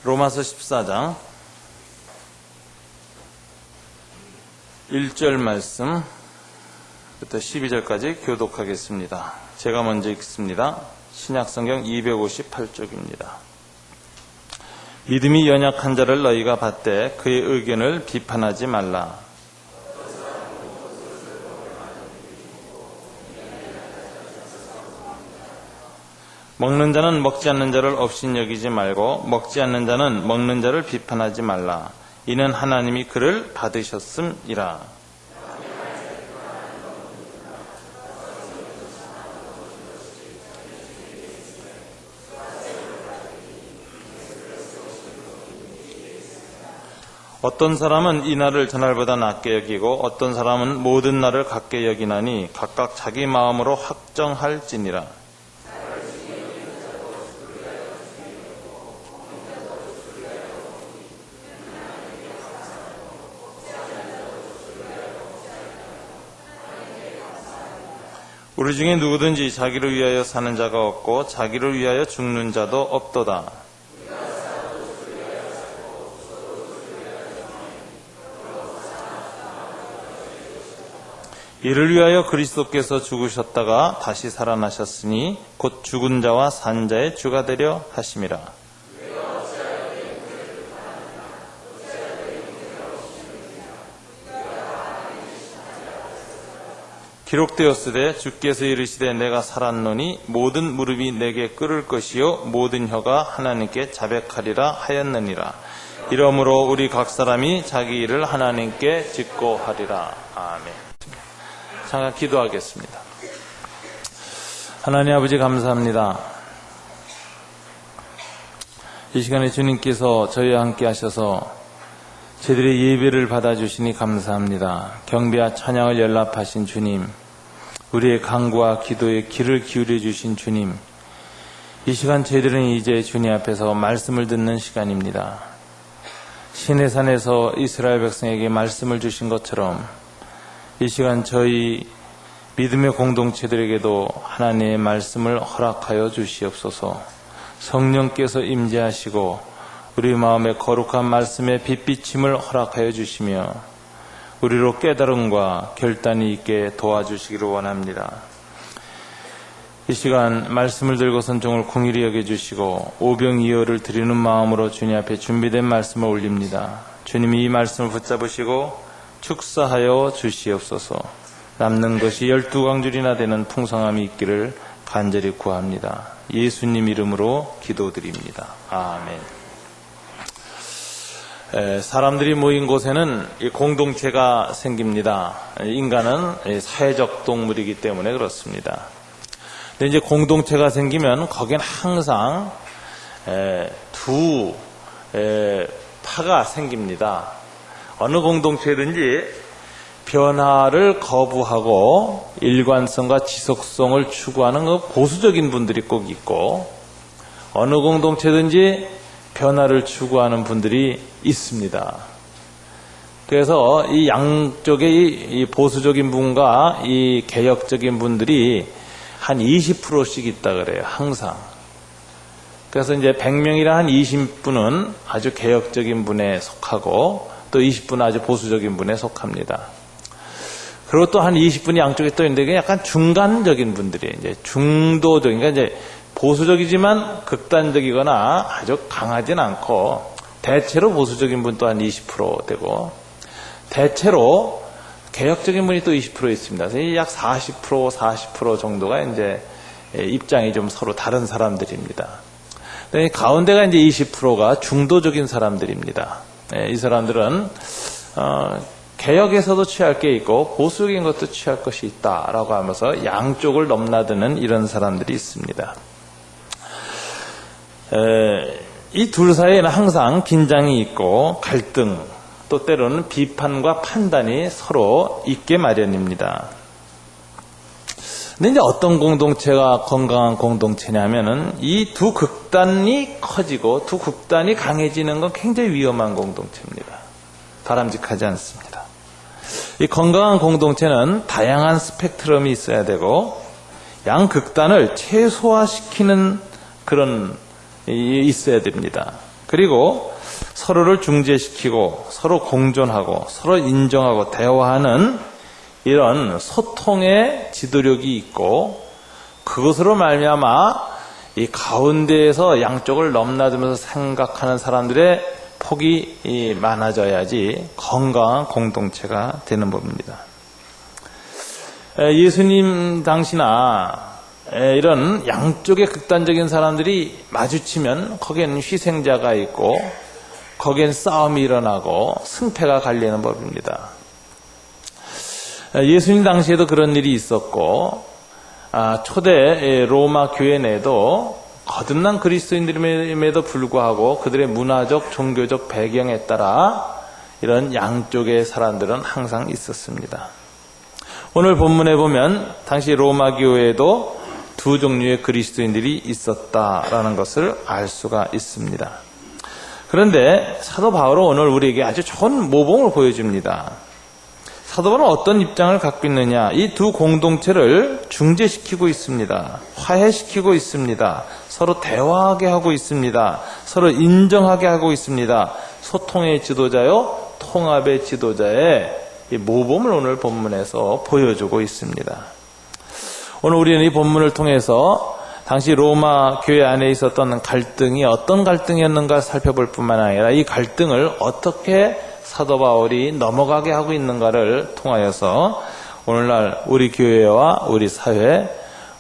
로마서 14장 1절 말씀부터 12절까지 교독하겠습니다. 제가 먼저 읽습니다. 신약성경 258쪽입니다. 믿음이 연약한 자를 너희가 받되 그의 의견을 비판하지 말라. 먹는 자는 먹지 않는 자를 업신여기지 말고 먹지 않는 자는 먹는 자를 비판하지 말라. 이는 하나님이 그를 받으셨음이라. 어떤 사람은 이 날을 저날보다 낮게 여기고 어떤 사람은 모든 날을 같게 여기나니 각각 자기 마음으로 확정할지니라. 우리 중에 누구든지 자기를 위하여 사는 자가 없고 자기를 위하여 죽는 자도 없도다. 이를 위하여 그리스도께서 죽으셨다가 다시 살아나셨으니 곧 죽은 자와 산 자의 주가 되려 하심이라. 기록되었으되 주께서 이르시되 내가 살았노니 모든 무릎이 내게 꿇을 것이요 모든 혀가 하나님께 자백하리라 하였느니라. 이러므로 우리 각 사람이 자기 일을 하나님께 직고하리라. 아멘. 잠깐 기도하겠습니다. 하나님 아버지 감사합니다. 이 시간에 주님께서 저희와 함께 하셔서 저희들의 예배를 받아주시니 감사합니다. 경배와 찬양을 연락하신 주님, 우리의 간구와 기도에 귀를 기울여 주신 주님, 이 시간 저희들은 이제 주님 앞에서 말씀을 듣는 시간입니다. 시내산에서 이스라엘 백성에게 말씀을 주신 것처럼 이 시간 저희 믿음의 공동체들에게도 하나님의 말씀을 허락하여 주시옵소서. 성령께서 임재하시고 우리 마음에 거룩한 말씀의 빛비침을 허락하여 주시며 우리로 깨달음과 결단이 있게 도와주시기를 원합니다. 이 시간 말씀을 들고 선종을 궁일히 여겨주시고 오병이어를 드리는 마음으로 주님 앞에 준비된 말씀을 올립니다. 주님이 이 말씀을 붙잡으시고 축사하여 주시옵소서. 남는 것이 12광줄이나 되는 풍성함이 있기를 간절히 구합니다. 예수님 이름으로 기도드립니다. 아멘. 사람들이 모인 곳에는 공동체가 생깁니다. 인간은 사회적 동물이기 때문에 그렇습니다. 근데 이제 공동체가 생기면 거기는 항상 두 파가 생깁니다. 어느 공동체든지 변화를 거부하고 일관성과 지속성을 추구하는 그 보수적인 분들이 꼭 있고 어느 공동체든지 변화를 추구하는 분들이 있습니다. 그래서 이 양쪽의 이 보수적인 분과 이 개혁적인 분들이 한 20%씩 있다 그래요. 항상. 그래서 이제 100명이라 한 20분은 아주 개혁적인 분에 속하고 또 20분은 아주 보수적인 분에 속합니다. 그리고 또 한 20분이 양쪽에 또 있는데 약간 중간적인 분들이 이제 중도적인, 그러니까 이제 보수적이지만 극단적이거나 아주 강하진 않고 대체로 보수적인 분 또한 20% 되고 대체로 개혁적인 분이 또 20% 있습니다. 그래서 약 40% 정도가 이제 입장이 좀 서로 다른 사람들입니다. 가운데가 이제 20%가 중도적인 사람들입니다. 이 사람들은 개혁에서도 취할 게 있고 보수적인 것도 취할 것이 있다라고 하면서 양쪽을 넘나드는 이런 사람들이 있습니다. 이 둘 사이에는 항상 긴장이 있고 갈등, 또 때로는 비판과 판단이 서로 있게 마련입니다. 근데 이제 어떤 공동체가 건강한 공동체냐면은 이 두 극단이 커지고 두 극단이 강해지는 건 굉장히 위험한 공동체입니다. 바람직하지 않습니다. 이 건강한 공동체는 다양한 스펙트럼이 있어야 되고 양 극단을 최소화시키는 그런 있어야 됩니다. 그리고 서로를 중재시키고 서로 공존하고 서로 인정하고 대화하는 이런 소통의 지도력이 있고, 그것으로 말미암아 이 가운데에서 양쪽을 넘나들면서 생각하는 사람들의 폭이 많아져야지 건강한 공동체가 되는 법입니다. 예수님 당시나 이런 양쪽의 극단적인 사람들이 마주치면 거기에는 희생자가 있고 거기엔 싸움이 일어나고 승패가 갈리는 법입니다. 예수님 당시에도 그런 일이 있었고, 초대 로마 교회 내에도 거듭난 그리스도인들임에도 불구하고 그들의 문화적, 종교적 배경에 따라 이런 양쪽의 사람들은 항상 있었습니다. 오늘 본문에 보면 당시 로마 교회에도 두 종류의 그리스도인들이 있었다라는 것을 알 수가 있습니다. 그런데 사도 바울은 오늘 우리에게 아주 좋은 모범을 보여줍니다. 사도 바울은 어떤 입장을 갖고 있느냐? 이 두 공동체를 중재시키고 있습니다. 화해시키고 있습니다. 서로 대화하게 하고 있습니다. 서로 인정하게 하고 있습니다. 소통의 지도자요, 통합의 지도자의 이 모범을 오늘 본문에서 보여주고 있습니다. 오늘 우리는 이 본문을 통해서 당시 로마 교회 안에 있었던 갈등이 어떤 갈등이었는가 살펴볼 뿐만 아니라 이 갈등을 어떻게 사도 바울이 넘어가게 하고 있는가를 통하여서 오늘날 우리 교회와 우리 사회,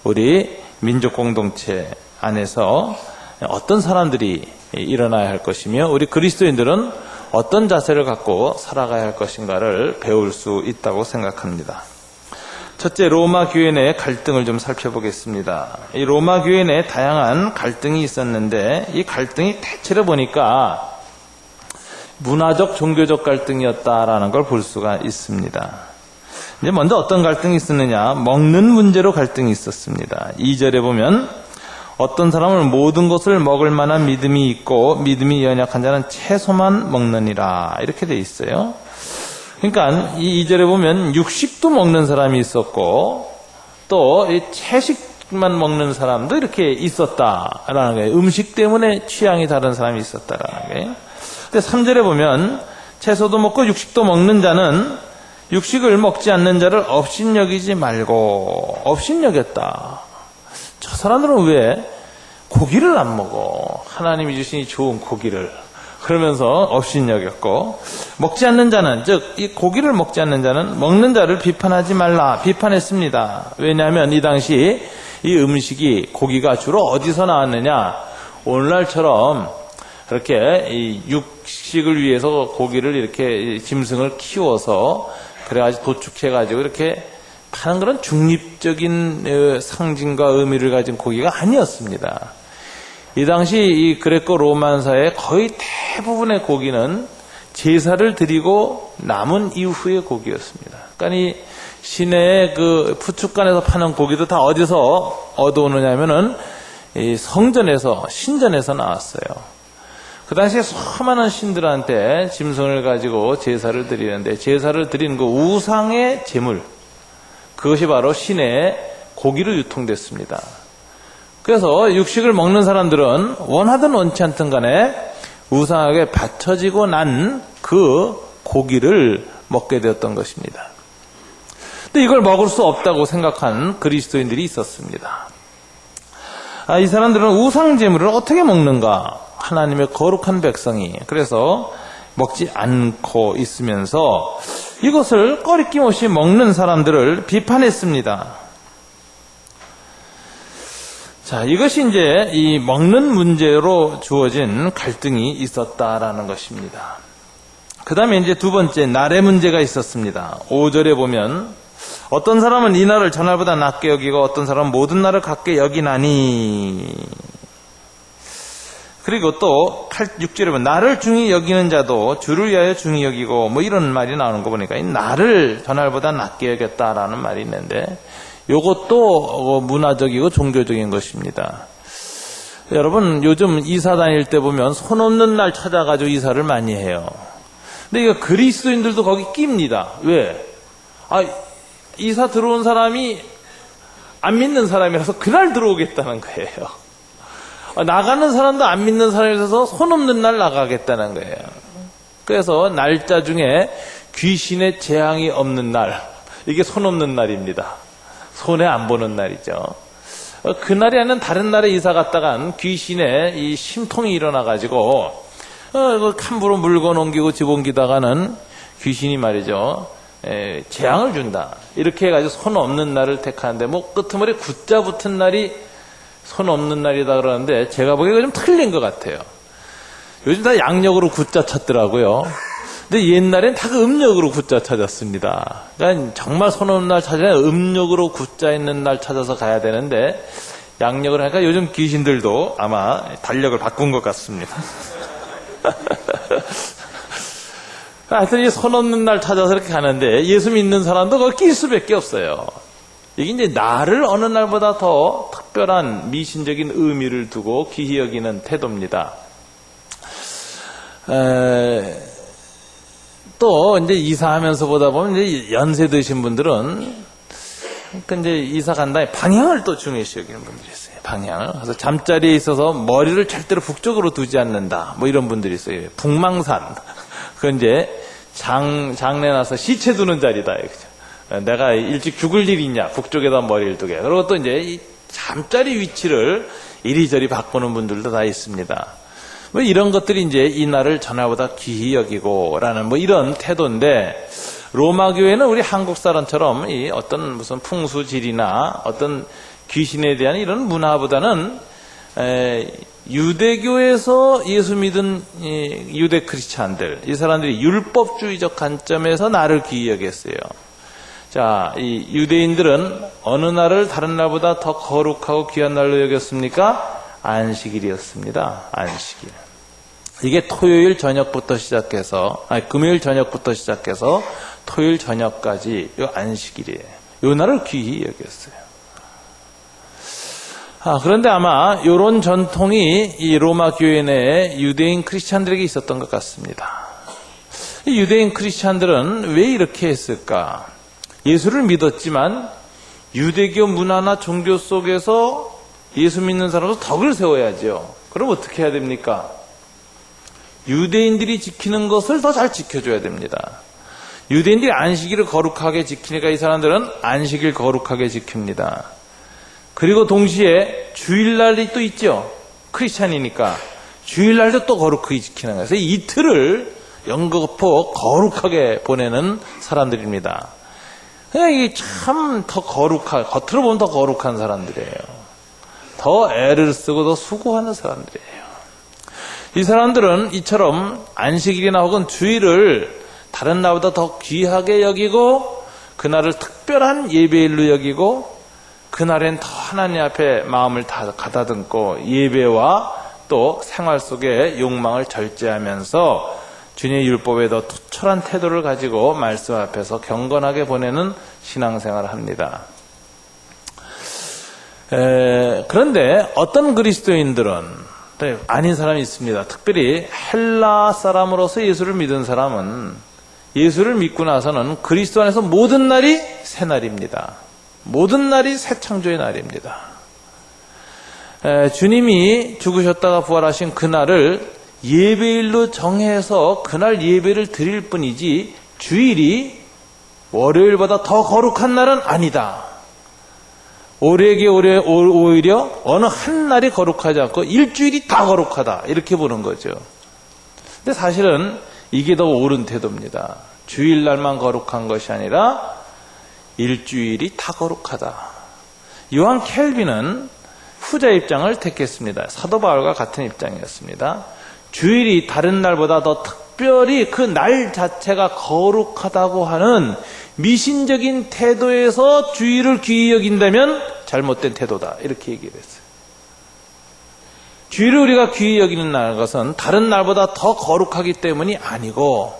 우리 민족 공동체 안에서 어떤 사람들이 일어나야 할 것이며 우리 그리스도인들은 어떤 자세를 갖고 살아가야 할 것인가를 배울 수 있다고 생각합니다. 첫째, 로마 교회 내 갈등을 좀 살펴보겠습니다. 이 로마 교회 내 다양한 갈등이 있었는데 이 갈등이 대체로 보니까 문화적, 종교적 갈등이었다라는 걸 볼 수가 있습니다. 이제 먼저 어떤 갈등이 있었느냐? 먹는 문제로 갈등이 있었습니다. 2절에 보면 어떤 사람은 모든 것을 먹을 만한 믿음이 있고 믿음이 연약한 자는 채소만 먹느니라, 이렇게 돼 있어요. 그러니까 이 2절에 보면 육식도 먹는 사람이 있었고 또 이 채식만 먹는 사람도 이렇게 있었다라는 거예요. 음식 때문에 취향이 다른 사람이 있었다라는 거예요. 근데 3절에 보면 채소도 먹고 육식도 먹는 자는 육식을 먹지 않는 자를 업신여기지 말고, 업신여겼다. 저 사람들은 왜 고기를 안 먹어? 하나님이 주신 이 좋은 고기를. 그러면서 업신여겼고, 먹지 않는 자는, 즉 이 고기를 먹지 않는 자는 먹는 자를 비판하지 말라, 비판했습니다. 왜냐하면 이 당시 이 음식이, 고기가 주로 어디서 나왔느냐? 오늘날처럼 그렇게 이 육식을 위해서 고기를 이렇게 짐승을 키워서 그래가지고 도축해가지고 이렇게 파는 그런 중립적인 상징과 의미를 가진 고기가 아니었습니다. 이 당시 이 그레코 로만사의 거의 대부분의 고기는 제사를 드리고 남은 이후의 고기였습니다. 그러니까 이 시내의 그 푸축간에서 파는 고기도 다 어디서 얻어오느냐면은 이 성전에서, 신전에서 나왔어요. 그 당시에 수많은 신들한테 짐승을 가지고 제사를 드리는데 제사를 드린 그 우상의 제물, 그것이 바로 신의 고기로 유통됐습니다. 그래서 육식을 먹는 사람들은 원하든 원치 않든 간에 우상에게 바쳐지고 난 그 고기를 먹게 되었던 것입니다. 근데 이걸 먹을 수 없다고 생각한 그리스도인들이 있었습니다. 이 사람들은 우상 제물을 어떻게 먹는가? 하나님의 거룩한 백성이. 그래서 먹지 않고 있으면서 이것을 꺼리낌 없이 먹는 사람들을 비판했습니다. 자, 이것이 이제 이 먹는 문제로 주어진 갈등이 있었다라는 것입니다. 그 다음에 이제 두 번째, 날의 문제가 있었습니다. 5절에 보면 어떤 사람은 이 날을 전날보다 낮게 여기고 어떤 사람은 모든 날을 같게 여기나니. 그리고 또 6절에 보면 날을 중히 여기는 자도 주를 위하여 중히 여기고, 뭐 이런 말이 나오는 거 보니까 이 날을 전날보다 낮게 여겼다라는 말이 있는데 이것도 문화적이고 종교적인 것입니다. 여러분, 요즘 이사 다닐 때 보면 손 없는 날 찾아가지고 이사를 많이 해요. 근데 이거 그리스도인들도 거기 낍니다. 왜? 이사 들어온 사람이 안 믿는 사람이라서 그날 들어오겠다는 거예요. 나가는 사람도 안 믿는 사람이 있어서 손 없는 날 나가겠다는 거예요. 그래서 날짜 중에 귀신의 재앙이 없는 날, 이게 손 없는 날입니다. 손에 안 보는 날이죠. 그날에는 다른 날에 이사 갔다간 귀신의 이 심통이 일어나가지고 함부로 물건 옮기고 집 옮기다가는 귀신이 말이죠, 재앙을 준다. 이렇게 해가지고 손 없는 날을 택하는데, 뭐 끄트머리 굿자 붙은 날이 손 없는 날이다 그러는데, 제가 보기에 좀 틀린 것 같아요. 요즘 다 양력으로 굿자 찾더라고요. 근데 옛날엔 다 그 음력으로 굿자 찾았습니다. 그러니까 정말 손 없는 날 찾으면 음력으로 굿자 있는 날 찾아서 가야 되는데, 양력을 하니까 요즘 귀신들도 아마 달력을 바꾼 것 같습니다. 하여튼 이 손 없는 날 찾아서 이렇게 가는데, 예수 믿는 사람도 그거 낄 수밖에 없어요. 이게 이제 나를 어느 날보다 더 특별한 미신적인 의미를 두고 귀히 여기는 태도입니다. 또 이제 이사하면서 보다 보면 이제 연세 드신 분들은 이제 이사 간 다음에 방향을 또 중요시 여기는 분들이 있어요. 방향을. 그래서 잠자리에 있어서 머리를 절대로 북쪽으로 두지 않는다. 뭐 이런 분들이 있어요. 북망산. 그건 이제 장례 나서 시체 두는 자리다. 그죠? 내가 일찍 죽을 일이 있냐? 북쪽에다 머리를 두게. 그리고 또 이제 이 잠자리 위치를 이리저리 바꾸는 분들도 다 있습니다. 뭐 이런 것들이 이제 이 날을 전화보다 귀히 여기고라는 뭐 이런 태도인데, 로마 교회는 우리 한국 사람처럼 이 어떤 무슨 풍수지리나 어떤 귀신에 대한 이런 문화보다는 유대교에서 예수 믿은 유대 크리스찬들, 이 사람들이 율법주의적 관점에서 나를 귀히 여겼어요. 자, 이 유대인들은 어느 날을 다른 날보다 더 거룩하고 귀한 날로 여겼습니까? 안식일이었습니다. 안식일. 이게 토요일 저녁부터 시작해서, 금요일 저녁부터 시작해서 토요일 저녁까지 이 안식일이에요. 이 날을 귀히 여겼어요. 그런데 아마 이런 전통이 이 로마 교회 내에 유대인 크리스찬들에게 있었던 것 같습니다. 이 유대인 크리스찬들은 왜 이렇게 했을까? 예수를 믿었지만 유대교 문화나 종교 속에서 예수 믿는 사람도 덕을 세워야죠. 그럼 어떻게 해야 됩니까? 유대인들이 지키는 것을 더 잘 지켜줘야 됩니다. 유대인들이 안식일을 거룩하게 지키니까 이 사람들은 안식일 거룩하게 지킵니다. 그리고 동시에 주일날이 또 있죠. 크리스찬이니까 주일날도 또 거룩하게 지키는 거예요. 그래서 이틀을 연거푸 거룩하게 보내는 사람들입니다. 이게 참 더 겉으로 보면 더 거룩한 사람들이에요. 더 애를 쓰고 더 수고하는 사람들이에요. 이 사람들은 이처럼 안식일이나 혹은 주일을 다른 날보다 더 귀하게 여기고, 그날을 특별한 예배일로 여기고, 그날엔 더 하나님 앞에 마음을 다 가다듬고 예배와 또 생활 속의 욕망을 절제하면서 주님의 율법에 더 투철한 태도를 가지고 말씀 앞에서 경건하게 보내는 신앙생활을 합니다. 그런데 어떤 그리스도인들은 아닌 사람이 있습니다. 특별히 헬라 사람으로서 예수를 믿은 사람은 예수를 믿고 나서는 그리스도 안에서 모든 날이 새 날입니다. 모든 날이 새 창조의 날입니다. 주님이 죽으셨다가 부활하신 그날을 예배일로 정해서 그날 예배를 드릴 뿐이지, 주일이 월요일보다 더 거룩한 날은 아니다. 우리에게 오히려 어느 한 날이 거룩하지 않고 일주일이 다 거룩하다, 이렇게 보는 거죠. 근데 사실은 이게 더 옳은 태도입니다. 주일날만 거룩한 것이 아니라 일주일이 다 거룩하다. 요한 켈빈은 후자 입장을 택했습니다. 사도 바울과 같은 입장이었습니다. 주일이 다른 날보다 더 특별히 그 날 자체가 거룩하다고 하는 미신적인 태도에서 주일을 귀히 여긴다면 잘못된 태도다, 이렇게 얘기를 했어요. 주일을 우리가 귀히 여기는 것은 다른 날보다 더 거룩하기 때문이 아니고,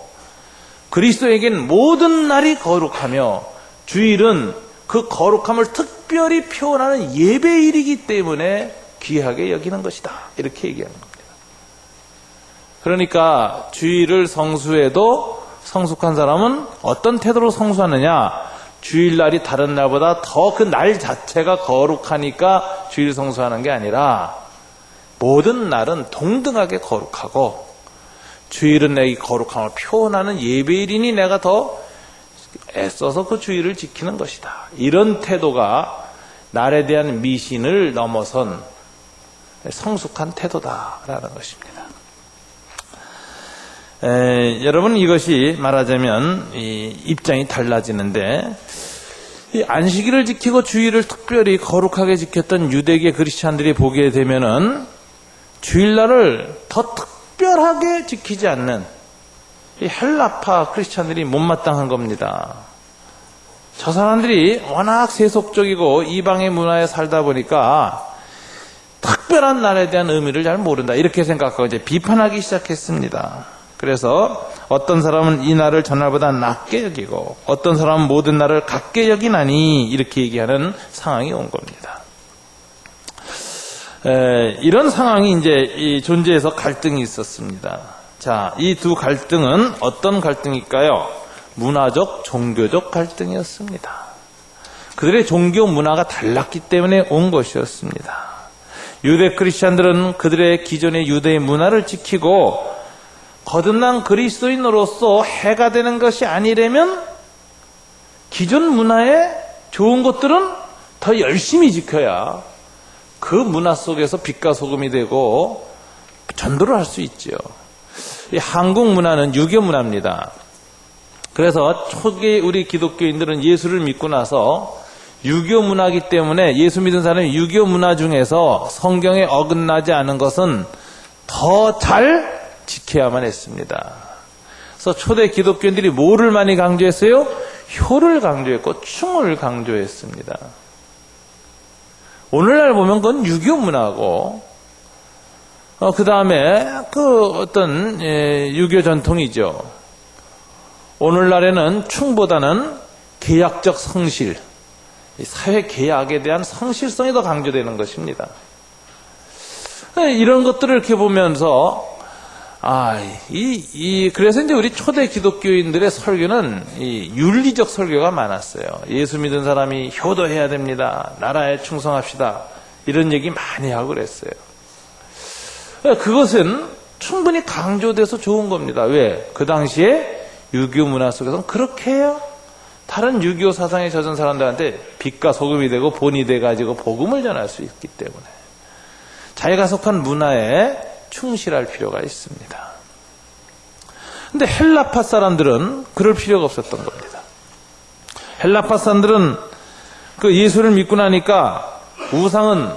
그리스도에겐 모든 날이 거룩하며 주일은 그 거룩함을 특별히 표현하는 예배일이기 때문에 귀하게 여기는 것이다, 이렇게 얘기하는 겁니다. 그러니까 주일을 성수해도 성숙한 사람은 어떤 태도로 성수하느냐? 주일날이 다른 날보다 더 그 날 자체가 거룩하니까 주일 성수하는 게 아니라 모든 날은 동등하게 거룩하고 주일은 내 거룩함을 표현하는 예배일이니 내가 더 애써서 그 주일을 지키는 것이다. 이런 태도가 날에 대한 미신을 넘어선 성숙한 태도다라는 것입니다. 여러분, 이것이 말하자면 입장이 달라지는데, 이 안식일을 지키고 주일을 특별히 거룩하게 지켰던 유대계 크리스찬들이 보게 되면은 주일날을 더 특별하게 지키지 않는 이 헬라파 크리스찬들이 못마땅한 겁니다. 저 사람들이 워낙 세속적이고 이방의 문화에 살다 보니까 특별한 날에 대한 의미를 잘 모른다, 이렇게 생각하고 이제 비판하기 시작했습니다. 그래서 어떤 사람은 이 날을 전날보다 낮게 여기고 어떤 사람은 모든 날을 같게 여기나니 이렇게 얘기하는 상황이 온 겁니다. 이런 상황이 이제 존재해서 갈등이 있었습니다. 자, 이 두 갈등은 어떤 갈등일까요? 문화적, 종교적 갈등이었습니다. 그들의 종교 문화가 달랐기 때문에 온 것이었습니다. 유대 크리스찬들은 그들의 기존의 유대의 문화를 지키고 거듭난 그리스도인으로서 해가 되는 것이 아니라면 기존 문화의 좋은 것들은 더 열심히 지켜야 그 문화 속에서 빛과 소금이 되고 전도를 할 수 있죠. 이 한국 문화는 유교 문화입니다. 그래서 초기 우리 기독교인들은 예수를 믿고 나서 유교 문화이기 때문에 예수 믿은 사람이 유교 문화 중에서 성경에 어긋나지 않은 것은 더 잘 지켜야만 했습니다. 그래서 초대 기독교인들이 뭐를 많이 강조했어요? 효를 강조했고 충을 강조했습니다. 오늘날 보면 그건 유교 문화고, 그 다음에 그 어떤 유교 전통이죠. 오늘날에는 충보다는 계약적 성실, 사회 계약에 대한 성실성이 더 강조되는 것입니다. 이런 것들을 이렇게 보면서 그래서 이제 우리 초대 기독교인들의 설교는 이 윤리적 설교가 많았어요. 예수 믿은 사람이 효도해야 됩니다. 나라에 충성합시다. 이런 얘기 많이 하고 그랬어요. 그것은 충분히 강조돼서 좋은 겁니다. 왜? 그 당시에 유교 문화 속에서는 그렇게 해요. 다른 유교 사상에 젖은 사람들한테 빛과 소금이 되고 본이 돼가지고 복음을 전할 수 있기 때문에 자기가 속한 문화에 충실할 필요가 있습니다. 근데 헬라파 사람들은 그럴 필요가 없었던 겁니다. 헬라파 사람들은 그 예수를 믿고 나니까 우상은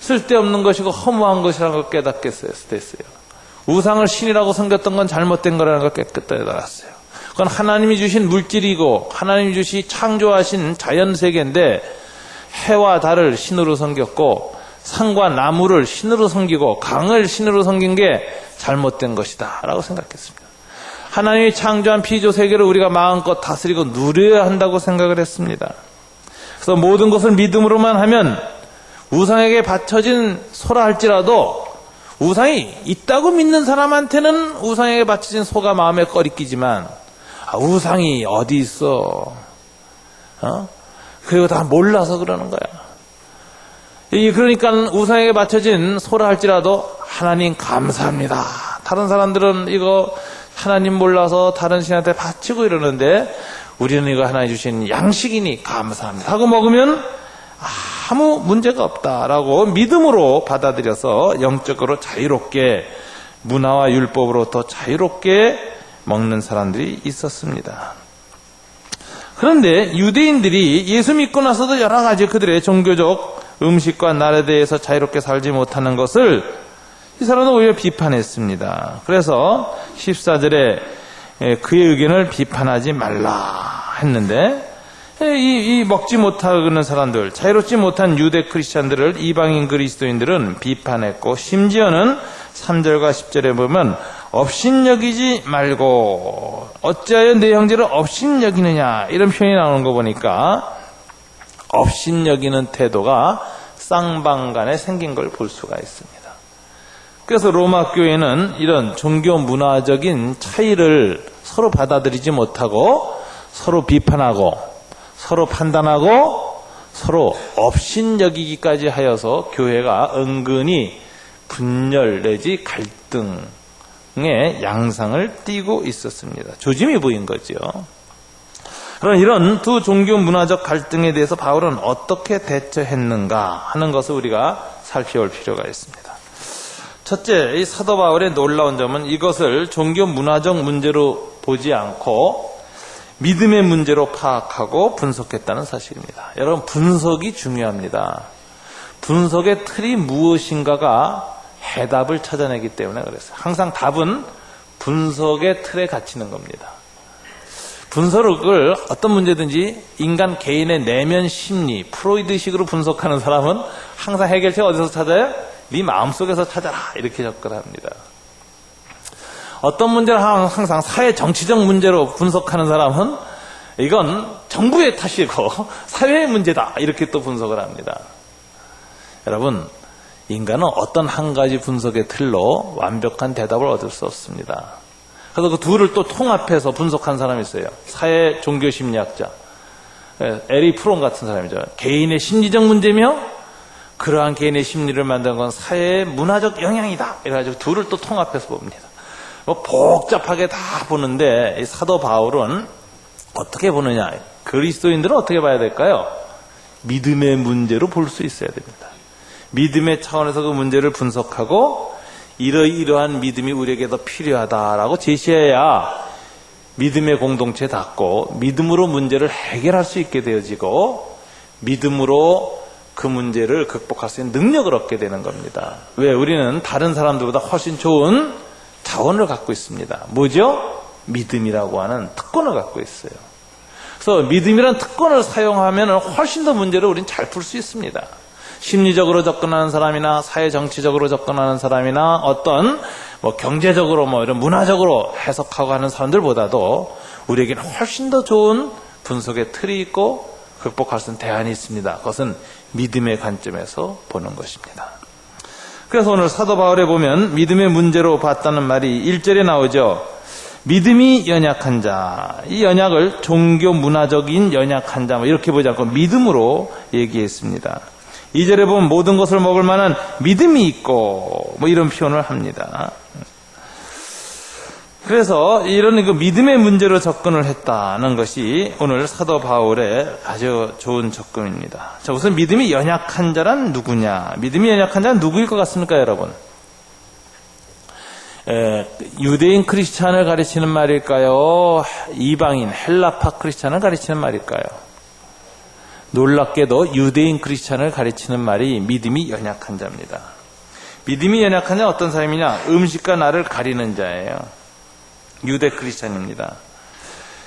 쓸데없는 것이고 허무한 것이라는 걸 깨닫게 됐어요. 우상을 신이라고 섬겼던 건 잘못된 거라는 걸 깨끗하게 알았어요. 그건 하나님이 주신 물질이고 하나님이 주신 창조하신 자연세계인데 해와 달을 신으로 섬겼고 산과 나무를 신으로 섬기고 강을 신으로 섬긴 게 잘못된 것이다 라고 생각했습니다. 하나님이 창조한 피조 세계를 우리가 마음껏 다스리고 누려야 한다고 생각을 했습니다. 그래서 모든 것을 믿음으로만 하면 우상에게 바쳐진 소라 할지라도 우상이 있다고 믿는 사람한테는 우상에게 바쳐진 소가 마음에 꺼리끼지만 우상이 어디 있어? 그리고 다 몰라서 그러는 거야. 그러니까 우상에게 바쳐진 소라 할지라도 하나님 감사합니다. 다른 사람들은 이거 하나님 몰라서 다른 신한테 바치고 이러는데 우리는 이거 하나님 주신 양식이니 감사합니다 하고 먹으면 아무 문제가 없다라고 믿음으로 받아들여서 영적으로 자유롭게 문화와 율법으로부터 자유롭게 먹는 사람들이 있었습니다. 그런데 유대인들이 예수 믿고 나서도 여러 가지 그들의 종교적 음식과 날에 대해서 자유롭게 살지 못하는 것을 이 사람은 오히려 비판했습니다. 그래서 14절에 그의 의견을 비판하지 말라 했는데 이 먹지 못하는 사람들, 자유롭지 못한 유대 크리스찬들을 이방인 그리스도인들은 비판했고 심지어는 3절과 10절에 보면 업신여기지 말고 어찌하여 내 형제를 업신여기느냐 이런 표현이 나오는 거 보니까 업신여기는 태도가 쌍방간에 생긴 걸 볼 수가 있습니다. 그래서 로마 교회는 이런 종교 문화적인 차이를 서로 받아들이지 못하고 서로 비판하고 서로 판단하고 서로 업신여기기까지 하여서 교회가 은근히 분열 내지 갈등의 양상을 띠고 있었습니다. 조짐이 보인 거죠. 그럼 이런 두 종교 문화적 갈등에 대해서 바울은 어떻게 대처했는가 하는 것을 우리가 살펴볼 필요가 있습니다. 첫째, 이 사도 바울의 놀라운 점은 이것을 종교 문화적 문제로 보지 않고 믿음의 문제로 파악하고 분석했다는 사실입니다. 여러분, 분석이 중요합니다. 분석의 틀이 무엇인가가 해답을 찾아내기 때문에 그랬어요. 항상 답은 분석의 틀에 갇히는 겁니다. 분석을 어떤 문제든지 인간 개인의 내면 심리, 프로이드식으로 분석하는 사람은 항상 해결책 어디서 찾아요? 네 마음속에서 찾아라, 이렇게 접근합니다. 어떤 문제를 항상 사회 정치적 문제로 분석하는 사람은 이건 정부의 탓이고 사회의 문제다, 이렇게 또 분석을 합니다. 여러분, 인간은 어떤 한 가지 분석의 틀로 완벽한 대답을 얻을 수 없습니다. 그래서 그 둘을 또 통합해서 분석한 사람이 있어요. 사회 종교 심리학자 에리 프롬 같은 사람이죠. 개인의 심리적 문제며 그러한 개인의 심리를 만든 건 사회의 문화적 영향이다, 이래가지고 둘을 또 통합해서 봅니다. 뭐 복잡하게 다 보는데 이 사도 바울은 어떻게 보느냐, 그리스도인들은 어떻게 봐야 될까요? 믿음의 문제로 볼 수 있어야 됩니다. 믿음의 차원에서 그 문제를 분석하고 이러이러한 믿음이 우리에게 더 필요하다라고 제시해야 믿음의 공동체에 닿고 믿음으로 문제를 해결할 수 있게 되어지고 믿음으로 그 문제를 극복할 수 있는 능력을 얻게 되는 겁니다. 왜? 우리는 다른 사람들보다 훨씬 좋은 자원을 갖고 있습니다. 뭐죠? 믿음이라고 하는 특권을 갖고 있어요. 그래서 믿음이라는 특권을 사용하면 훨씬 더 문제를 우리는 잘 풀 수 있습니다. 심리적으로 접근하는 사람이나 사회 정치적으로 접근하는 사람이나 어떤 경제적으로 이런 문화적으로 해석하고 하는 사람들보다도 우리에게는 훨씬 더 좋은 분석의 틀이 있고 극복할 수 있는 대안이 있습니다. 그것은 믿음의 관점에서 보는 것입니다. 그래서 오늘 사도 바울에 보면 믿음의 문제로 봤다는 말이 1절에 나오죠. 믿음이 연약한 자, 이 연약을 종교 문화적인 연약한 자 이렇게 보지 않고 믿음으로 얘기했습니다. 2절에 보면 모든 것을 먹을 만한 믿음이 있고 이런 표현을 합니다. 그래서 이런 그 믿음의 문제로 접근을 했다는 것이 오늘 사도 바울의 아주 좋은 접근입니다. 자, 우선 믿음이 연약한 자란 누구냐? 믿음이 연약한 자는 누구일 것 같습니까, 여러분? 유대인 크리스찬을 가리치는 말일까요? 이방인 헬라파 크리스찬을 가리치는 말일까요? 놀랍게도 유대인 크리스찬을 가리치는 말이 믿음이 연약한 자입니다. 믿음이 연약한 자는 어떤 사람이냐? 음식과 나를 가리는 자예요. 유대 크리스찬입니다.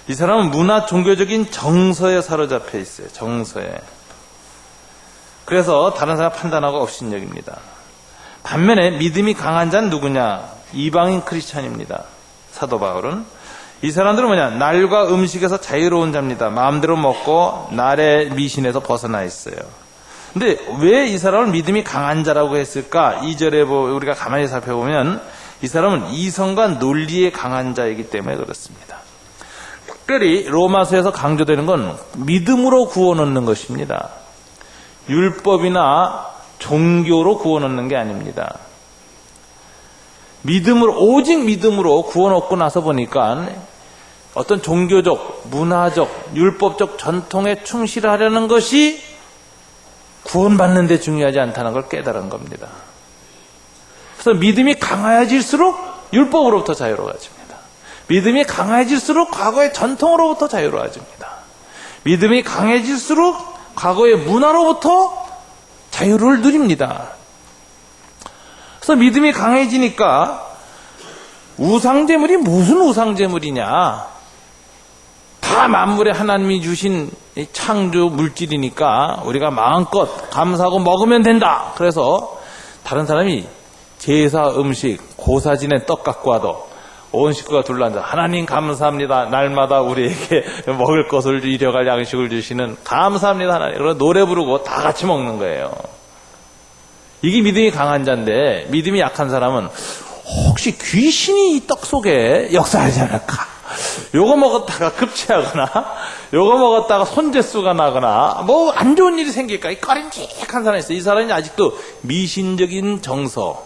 이 사람은 문화 종교적인 정서에 사로잡혀 있어요. 정서에. 그래서 다른 사람 판단하고 업신여깁니다. 반면에 믿음이 강한 자는 누구냐? 이방인 크리스찬입니다. 사도 바울은 이 사람들은 뭐냐? 날과 음식에서 자유로운 자입니다. 마음대로 먹고 날의 미신에서 벗어나 있어요. 근데 왜 이 사람을 믿음이 강한 자라고 했을까? 2절에 우리가 가만히 살펴보면 이 사람은 이성과 논리에 강한 자이기 때문에 그렇습니다. 특별히 로마서에서 강조되는 건 믿음으로 구원 얻는 것입니다. 율법이나 종교로 구원 얻는 게 아닙니다. 믿음으로, 오직 믿음으로 구원 얻고 나서 보니까 어떤 종교적, 문화적, 율법적 전통에 충실하려는 것이 구원받는 데 중요하지 않다는 걸 깨달은 겁니다. 그래서 믿음이 강해질수록 율법으로부터 자유로워집니다. 믿음이 강해질수록 과거의 전통으로부터 자유로워집니다. 믿음이 강해질수록 과거의 문화로부터 자유를 누립니다. 그래서 믿음이 강해지니까 우상제물이 무슨 우상제물이냐? 다 만물에 하나님이 주신 창조 물질이니까 우리가 마음껏 감사하고 먹으면 된다. 그래서 다른 사람이 제사 음식, 고사진의 떡 갖고 와도 온 식구가 둘러앉아 하나님 감사합니다. 날마다 우리에게 먹을 것을 이려갈 양식을 주시는 감사합니다 하나님. 그래서 노래 부르고 다 같이 먹는 거예요. 이게 믿음이 강한 자인데 믿음이 약한 사람은 혹시 귀신이 이 떡 속에 역사하지 않을까? 요거 먹었다가 급체하거나 요거 먹었다가 손재수가 나거나 뭐 안 좋은 일이 생길까? 이 꺼림직한 사람이 있어요. 이 사람이 아직도 미신적인 정서,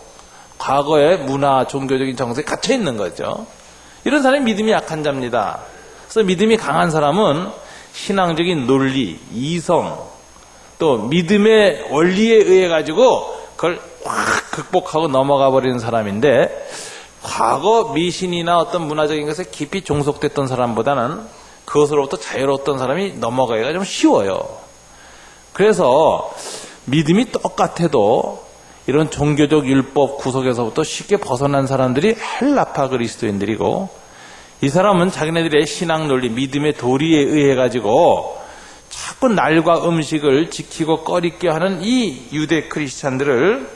과거의 문화, 종교적인 정서에 갇혀 있는 거죠. 이런 사람이 믿음이 약한 자입니다. 그래서 믿음이 강한 사람은 신앙적인 논리, 이성, 또 믿음의 원리에 의해 가지고 그걸 확 극복하고 넘어가 버리는 사람인데, 과거 미신이나 어떤 문화적인 것에 깊이 종속됐던 사람보다는 그것으로부터 자유로웠던 사람이 넘어가기가 좀 쉬워요. 그래서 믿음이 똑같아도 이런 종교적 율법 구속에서부터 쉽게 벗어난 사람들이 헬라파 그리스도인들이고, 이 사람은 자기네들의 신앙 논리, 믿음의 도리에 의해 가지고 자꾸 날과 음식을 지키고 꺼리게 하는 이 유대 크리스찬들을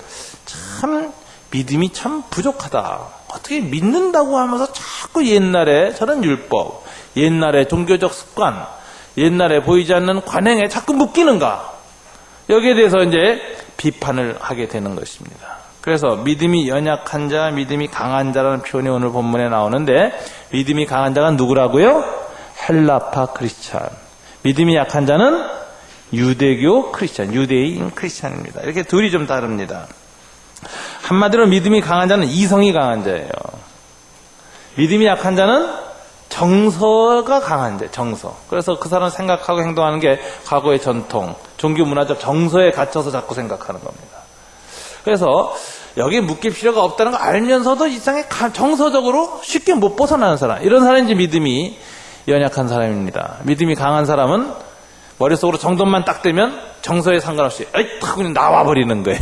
참 믿음이 참 부족하다. 어떻게 믿는다고 하면서 자꾸 옛날에 저런 율법, 옛날에 종교적 습관, 옛날에 보이지 않는 관행에 자꾸 묶이는가? 여기에 대해서 이제 비판을 하게 되는 것입니다. 그래서 믿음이 연약한 자, 믿음이 강한 자라는 표현이 오늘 본문에 나오는데, 믿음이 강한 자가 누구라고요? 헬라파 크리스찬. 믿음이 약한 자는 유대교 크리스찬, 유대인 크리스찬입니다. 이렇게 둘이 좀 다릅니다. 한마디로 믿음이 강한 자는 이성이 강한 자예요. 믿음이 약한 자는 정서가 강한 자, 정서. 그래서 그 사람 생각하고 행동하는 게 과거의 전통, 종교 문화적 정서에 갇혀서 자꾸 생각하는 겁니다. 그래서 여기에 묶일 필요가 없다는 거 알면서도 이상하게 정서적으로 쉽게 못 벗어나는 사람, 이런 사람이 이제 믿음이 연약한 사람입니다. 믿음이 강한 사람은 머릿속으로 정돈만 딱 되면 정서에 상관없이 하고 그냥 나와버리는 거예요.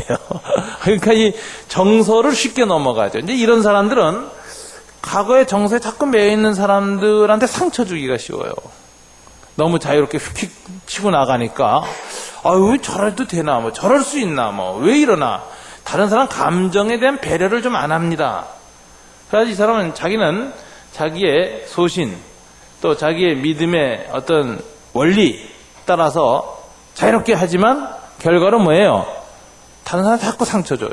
그러니까 이 정서를 쉽게 넘어가죠. 이제 이런 사람들은 과거의 정서에 자꾸 매여있는 사람들한테 상처 주기가 쉬워요. 너무 자유롭게 휙휙 치고 나가니까 왜 저럴도 되나, 뭐 저럴 수 있나, 뭐 왜 이러나, 다른 사람 감정에 대한 배려를 좀 안 합니다. 그래서 이 사람은 자기는 자기의 소신, 또 자기의 믿음의 어떤 원리 따라서 자유롭게 하지만 결과로 뭐예요? 다른 사람 자꾸 상처 줘요.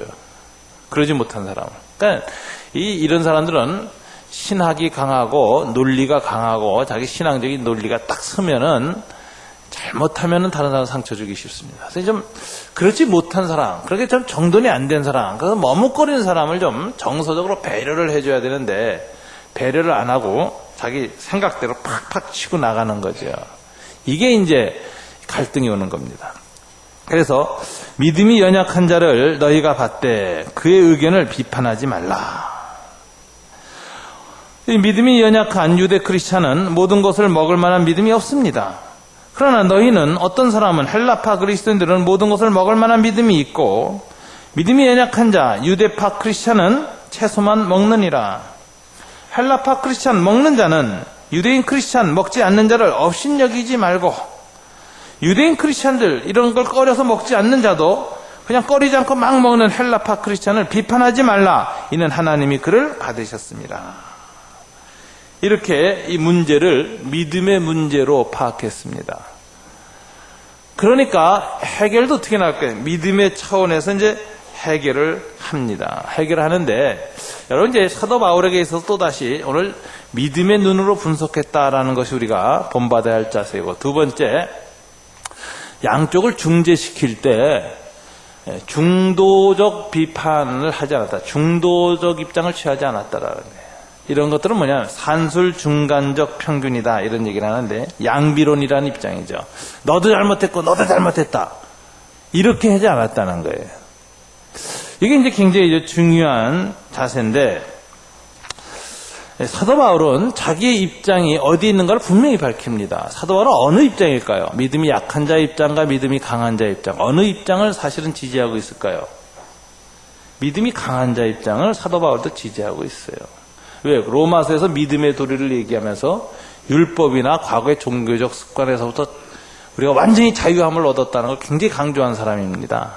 그러지 못한 사람을. 그러니까 이런 사람들은 신학이 강하고 논리가 강하고 자기 신앙적인 논리가 딱 서면은, 잘못하면은 다른 사람 상처 주기 쉽습니다. 그래서 좀 그렇지 못한 사람, 그렇게 좀 정돈이 안 된 사람, 그래서 머뭇거리는 사람을 좀 정서적으로 배려를 해줘야 되는데, 배려를 안 하고 자기 생각대로 팍팍 치고 나가는 거죠. 이게 이제 갈등이 오는 겁니다. 그래서 믿음이 연약한 자를 너희가 봤되 그의 의견을 비판하지 말라. 이 믿음이 연약한 유대 크리스찬은 모든 것을 먹을 만한 믿음이 없습니다. 그러나 너희는, 어떤 사람은, 헬라파 그리스도인들은 모든 것을 먹을 만한 믿음이 있고, 믿음이 연약한 자 유대파 크리스찬은 채소만 먹느니라. 헬라파 크리스찬 먹는 자는 유대인 크리스찬 먹지 않는 자를 업신여기지 말고, 유대인 크리스찬들 이런 걸 꺼려서 먹지 않는 자도 그냥 꺼리지 않고 막 먹는 헬라파 크리스찬을 비판하지 말라. 이는 하나님이 그를 받으셨습니다. 이렇게 이 문제를 믿음의 문제로 파악했습니다. 그러니까 해결도 어떻게 나올까요? 믿음의 차원에서 이제 해결을 합니다. 해결하는데, 여러분 이제 사도 바울에게 있어서 또다시 오늘 믿음의 눈으로 분석했다라는 것이 우리가 본받아야 할 자세고, 두 번째, 양쪽을 중재시킬 때 중도적 비판을 하지 않았다. 중도적 입장을 취하지 않았다라는 거예요. 이런 것들은 뭐냐면 산술 중간적 평균이다, 이런 얘기를 하는데, 양비론이라는 입장이죠. 너도 잘못했고 너도 잘못했다, 이렇게 하지 않았다는 거예요. 이게 이제 굉장히 중요한 자세인데, 사도 바울은 자기의 입장이 어디 있는가를 분명히 밝힙니다. 사도 바울은 어느 입장일까요? 믿음이 약한 자의 입장과 믿음이 강한 자의 입장, 어느 입장을 사실은 지지하고 있을까요? 믿음이 강한 자의 입장을 사도 바울도 지지하고 있어요. 왜? 로마서에서 믿음의 도리를 얘기하면서 율법이나 과거의 종교적 습관에서부터 우리가 완전히 자유함을 얻었다는 걸 굉장히 강조한 사람입니다.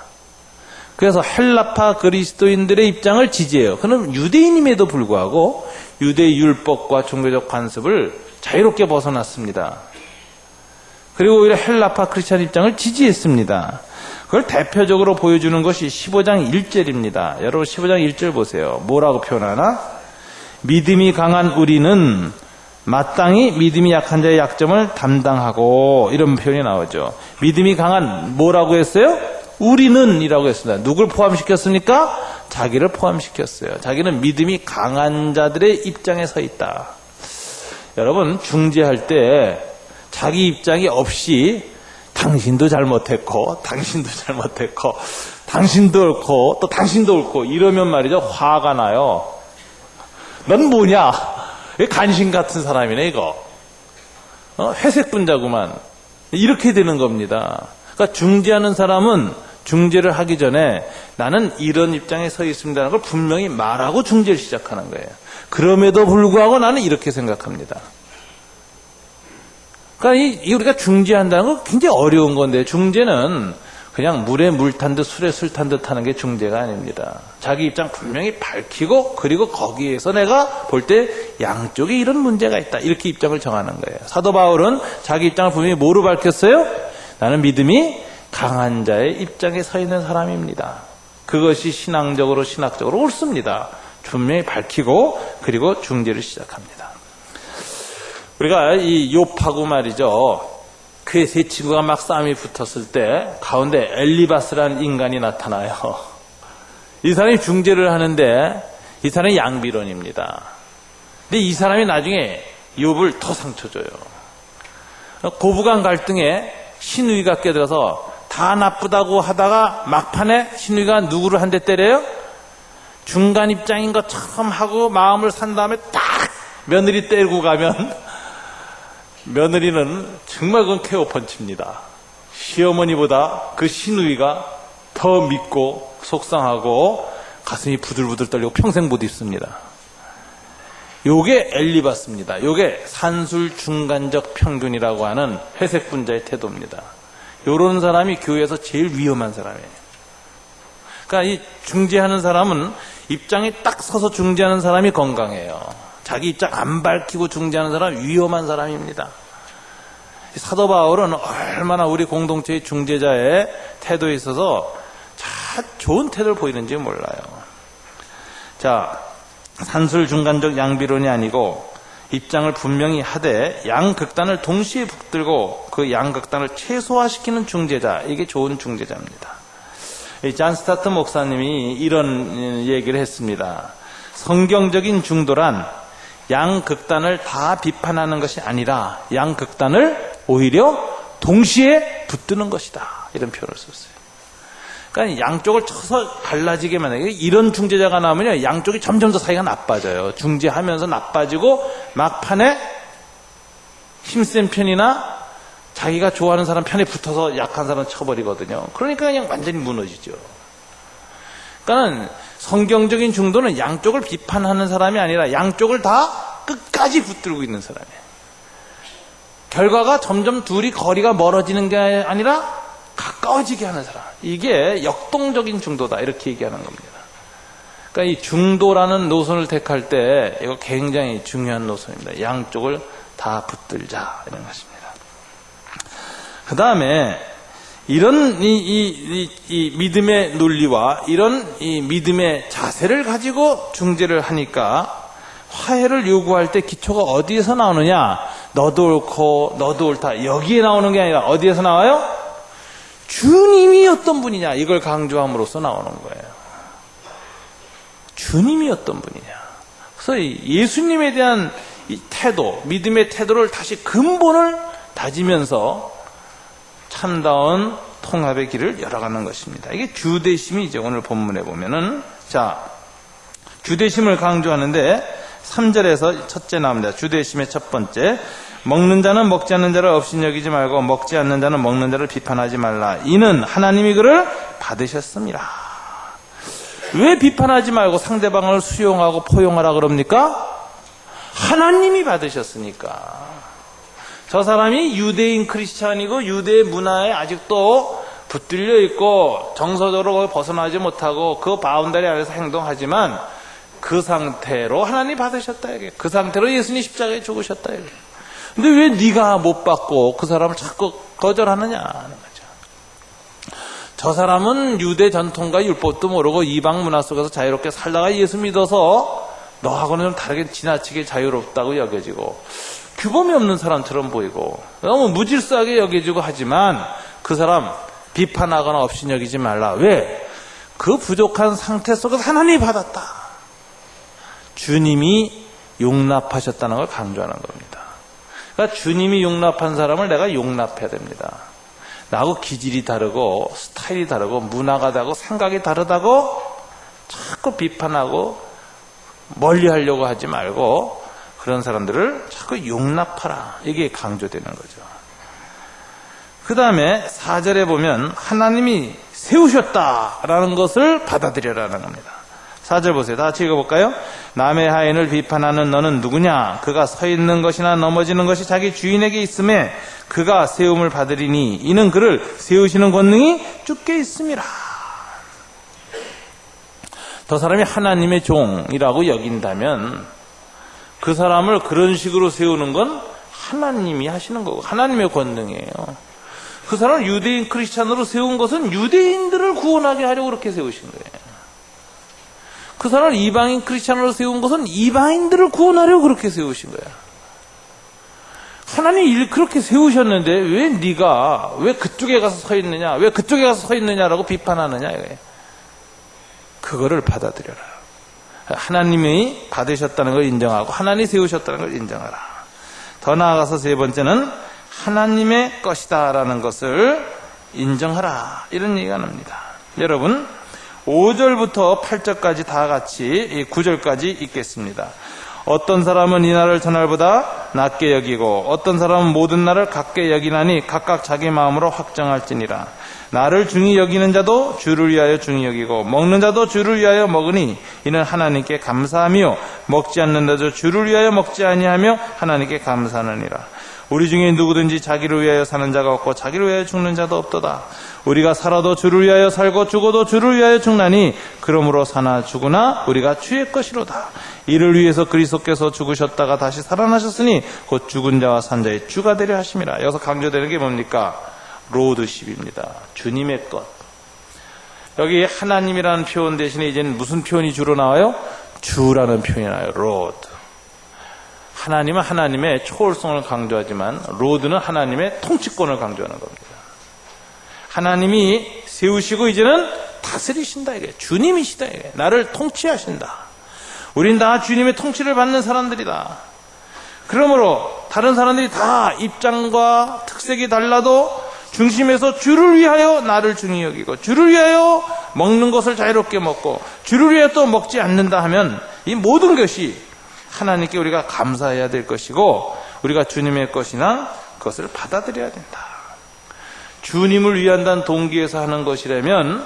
그래서 헬라파 그리스도인들의 입장을 지지해요. 그는 유대인임에도 불구하고 유대 율법과 종교적 관습을 자유롭게 벗어났습니다. 그리고 오히려 헬라파 크리스찬 입장을 지지했습니다. 그걸 대표적으로 보여주는 것이 15장 1절입니다. 여러분 15장 1절 보세요. 뭐라고 표현하나? 믿음이 강한 우리는 마땅히 믿음이 약한 자의 약점을 담당하고, 이런 표현이 나오죠. 믿음이 강한 뭐라고 했어요? 우리는 이라고 했습니다. 누굴 포함시켰습니까? 자기를 포함시켰어요. 자기는 믿음이 강한 자들의 입장에 서 있다. 여러분, 중재할 때 자기 입장이 없이 당신도 잘못했고 당신도 잘못했고 당신도 옳고 또 당신도 옳고 이러면 말이죠, 화가 나요. 넌 뭐냐? 간신 같은 사람이네 이거. 회색 분자구만. 이렇게 되는 겁니다. 그러니까 중재하는 사람은 중재를 하기 전에 나는 이런 입장에 서 있습니다라는 걸 분명히 말하고 중재를 시작하는 거예요. 그럼에도 불구하고 나는 이렇게 생각합니다. 그러니까 우리가 중재한다는 건 굉장히 어려운 건데, 중재는 그냥 물에 물 탄 듯 술에 술 탄 듯 하는 게 중재가 아닙니다. 자기 입장 분명히 밝히고, 그리고 거기에서 내가 볼 때 양쪽에 이런 문제가 있다, 이렇게 입장을 정하는 거예요. 사도 바울은 자기 입장을 분명히 뭐로 밝혔어요? 나는 믿음이 강한 자의 입장에 서 있는 사람입니다. 그것이 신학적으로 옳습니다. 분명히 밝히고 그리고 중재를 시작합니다. 우리가 이 욥하고 말이죠, 그의 세 친구가 막 싸움이 붙었을 때 가운데 엘리바스라는 인간이 나타나요. 이 사람이 중재를 하는데 이 사람이 양비론입니다. 근데 이 사람이 나중에 욥을 더 상처 줘요. 고부간 갈등에 시누이가 깨들어서 다 나쁘다고 하다가 막판에 시누이가 누구를 한 대 때려요? 중간 입장인 것처럼 하고 마음을 산 다음에 딱 며느리 때리고 가면 며느리는 정말 그건 KO 펀치입니다. 시어머니보다 그 시누이가 더 믿고 속상하고 가슴이 부들부들 떨리고 평생 못 입습니다. 요게 엘리바스입니다. 요게 산술 중간적 평균이라고 하는 회색 분자의 태도입니다. 요런 사람이 교회에서 제일 위험한 사람이에요. 그러니까 이 중재하는 사람은 입장에 딱 서서 중재하는 사람이 건강해요. 자기 입장 안 밝히고 중재하는 사람 위험한 사람입니다. 사도 바울은 얼마나 우리 공동체의 중재자의 태도에 있어서 참 좋은 태도를 보이는지 몰라요. 자, 산술 중간적 양비론이 아니고 입장을 분명히 하되 양극단을 동시에 붙들고 그 양극단을 최소화시키는 중재자, 이게 좋은 중재자입니다. 잔 스타트 목사님이 이런 얘기를 했습니다. 성경적인 중도란 양극단을 다 비판하는 것이 아니라 양극단을 오히려 동시에 붙드는 것이다, 이런 표현을 썼어요. 그러니까 양쪽을 쳐서 갈라지게 만드는, 이런 중재자가 나오면요, 양쪽이 점점 더 사이가 나빠져요. 중재하면서 나빠지고 막판에 힘센 편이나 자기가 좋아하는 사람 편에 붙어서 약한 사람 쳐버리거든요. 그러니까 그냥 완전히 무너지죠. 그러니까 성경적인 중도는 양쪽을 비판하는 사람이 아니라 양쪽을 다 끝까지 붙들고 있는 사람이에요. 결과가 점점 둘이 거리가 멀어지는 게 아니라 가까워지게 하는 사람, 이게 역동적인 중도다, 이렇게 얘기하는 겁니다. 그러니까 이 중도라는 노선을 택할 때 이거 굉장히 중요한 노선입니다. 양쪽을 다 붙들자, 이런 것입니다. 그 다음에 이런 이 믿음의 논리와 이런 이 믿음의 자세를 가지고 중재를 하니까 화해를 요구할 때 기초가 어디에서 나오느냐? 너도 옳고 너도 옳다, 여기에 나오는 게 아니라 어디에서 나와요? 주님이 어떤 분이냐, 이걸 강조함으로써 나오는 거예요. 주님이 어떤 분이냐. 그래서 예수님에 대한 이 태도, 믿음의 태도를 다시 근본을 다지면서 참다운 통합의 길을 열어가는 것입니다. 이게 주대심이 이제 오늘 본문에 보면은, 자, 주대심을 강조하는데 3절에서 첫째 나옵니다. 주대심의 첫 번째, 먹는 자는 먹지 않는 자를 업신여기지 말고 먹지 않는 자는 먹는 자를 비판하지 말라. 이는 하나님이 그를 받으셨습니다. 왜 비판하지 말고 상대방을 수용하고 포용하라 그럽니까? 하나님이 받으셨으니까. 저 사람이 유대인 크리스찬이고 유대의 문화에 아직도 붙들려 있고 정서적으로 벗어나지 못하고 그 바운더리 안에서 행동하지만 그 상태로 하나님 받으셨다, 이게. 그 상태로 예수님 십자가에 죽으셨다, 이게. 근데 왜 네가 못 받고 그 사람을 자꾸 거절하느냐 하는 거죠. 저 사람은 유대 전통과 율법도 모르고 이방 문화 속에서 자유롭게 살다가 예수 믿어서 너하고는 좀 다르게 지나치게 자유롭다고 여겨지고 규범이 없는 사람처럼 보이고 너무 무질서하게 여겨지고 하지만 그 사람 비판하거나 업신여기지 말라. 왜? 그 부족한 상태 속에서 하나님이 받았다. 주님이 용납하셨다는 걸 강조하는 겁니다. 그러니까 주님이 용납한 사람을 내가 용납해야 됩니다. 나하고 기질이 다르고 스타일이 다르고 문화가 다르고 생각이 다르다고 자꾸 비판하고 멀리하려고 하지 말고 그런 사람들을 자꾸 용납하라. 이게 강조되는 거죠. 그 다음에 4절에 보면 하나님이 세우셨다라는 것을 받아들여라는 겁니다. 4절 보세요. 다 같이 읽어볼까요? 남의 하인을 비판하는 너는 누구냐? 그가 서 있는 것이나 넘어지는 것이 자기 주인에게 있음에 그가 세움을 받으리니 이는 그를 세우시는 권능이 주께 있음이라. 저 사람이 하나님의 종이라고 여긴다면 그 사람을 그런 식으로 세우는 건 하나님이 하시는 거고 하나님의 권능이에요. 그 사람을 유대인 크리스찬으로 세운 것은 유대인들을 구원하게 하려고 그렇게 세우신 거예요. 그 사람을 이방인 크리스찬으로 세운 것은 이방인들을 구원하려고 그렇게 세우신 거야. 하나님이 그렇게 세우셨는데 왜 네가 왜 그쪽에 가서 서 있느냐, 왜 그쪽에 가서 서 있느냐라고 비판하느냐 이거예요. 그거를 받아들여라. 하나님이 받으셨다는 걸 인정하고 하나님이 세우셨다는 걸 인정하라. 더 나아가서 세 번째는 하나님의 것이다라는 것을 인정하라. 이런 얘기가 납니다. 여러분 5절부터 8절까지 다 같이 9절까지 읽겠습니다. 어떤 사람은 이 날을 저날보다 낮게 여기고 어떤 사람은 모든 날을 같게 여기나니 각각 자기 마음으로 확정할지니라. 나를 중히 여기는 자도 주를 위하여 중히 여기고 먹는 자도 주를 위하여 먹으니 이는 하나님께 감사하며 먹지 않는 자도 주를 위하여 먹지 아니하며 하나님께 감사하느니라. 우리 중에 누구든지 자기를 위하여 사는 자가 없고 자기를 위하여 죽는 자도 없도다. 우리가 살아도 주를 위하여 살고 죽어도 주를 위하여 죽나니 그러므로 사나 죽으나 우리가 주의 것이로다. 이를 위해서 그리스도께서 죽으셨다가 다시 살아나셨으니 곧 죽은 자와 산 자의 주가 되려 하심이라. 여기서 강조되는 게 뭡니까? 로드십입니다. 주님의 것. 여기 하나님이라는 표현 대신에 이제는 무슨 표현이 주로 나와요? 주라는 표현이 나와요. 로드. 하나님은 하나님의 초월성을 강조하지만 로드는 하나님의 통치권을 강조하는 겁니다. 하나님이 세우시고 이제는 다스리신다 이게 주님이시다 이게 나를 통치하신다. 우린 다 주님의 통치를 받는 사람들이다. 그러므로 다른 사람들이 다 입장과 특색이 달라도 중심에서 주를 위하여 나를 중히 여기고 주를 위하여 먹는 것을 자유롭게 먹고 주를 위하여 또 먹지 않는다 하면 이 모든 것이 하나님께 우리가 감사해야 될 것이고 우리가 주님의 것이나 그것을 받아들여야 된다. 주님을 위한다는 동기에서 하는 것이라면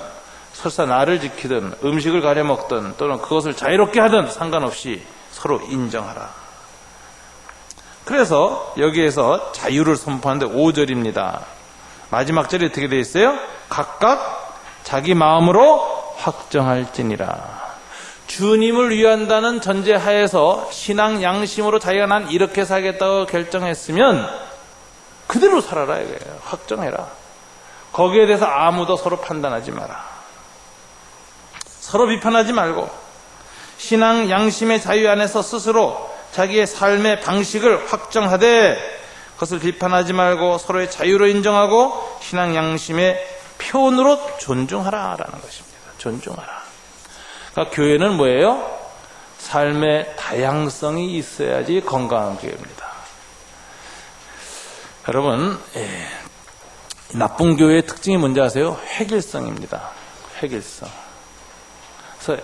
설사 나를 지키든 음식을 가려 먹든 또는 그것을 자유롭게 하든 상관없이 서로 인정하라. 그래서 여기에서 자유를 선포하는데 5절입니다. 마지막 절이 어떻게 되어 있어요? 각각 자기 마음으로 확정할지니라. 주님을 위한다는 전제하에서 신앙 양심으로 자기가 난 이렇게 살겠다고 결정했으면 그대로 살아라 이거예요. 확정해라. 거기에 대해서 아무도 서로 판단하지 마라. 서로 비판하지 말고 신앙 양심의 자유 안에서 스스로 자기의 삶의 방식을 확정하되 그것을 비판하지 말고 서로의 자유로 인정하고 신앙 양심의 표현으로 존중하라라는 것입니다. 존중하라. 그러니까 교회는 뭐예요? 삶의 다양성이 있어야지 건강한 교회입니다. 여러분, 나쁜 교회의 특징이 뭔지 아세요? 획일성입니다. 획일성. 그래서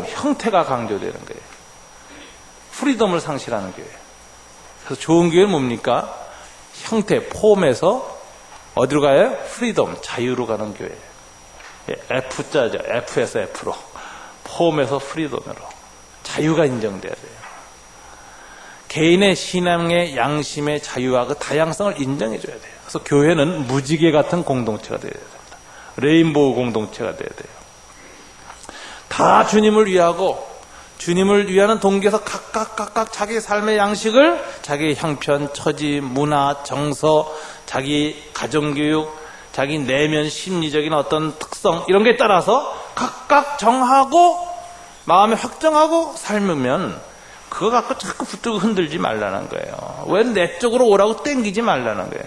형태가 강조되는 거예요. 프리덤을 상실하는 교회. 그래서 좋은 교회는 뭡니까? 형태, 폼에서 어디로 가요? 프리덤, 자유로 가는 교회. F자죠. F에서 F로. 폼에서 프리덤으로. 자유가 인정돼야 돼요. 개인의 신앙의 양심의 자유와 그 다양성을 인정해줘야 돼요. 그래서 교회는 무지개 같은 공동체가 되어야 됩니다. 레인보우 공동체가 되어야 돼요. 다 주님을 위하고 주님을 위하는 동기에서 각각 자기 삶의 양식을 자기 형편, 처지, 문화, 정서, 자기 가정교육, 자기 내면 심리적인 어떤 특성 이런 게 따라서 각각 정하고 마음에 확정하고 삶으면 그거 갖고 자꾸 붙들고 흔들지 말라는 거예요. 왜 내 쪽으로 오라고 땡기지 말라는 거예요.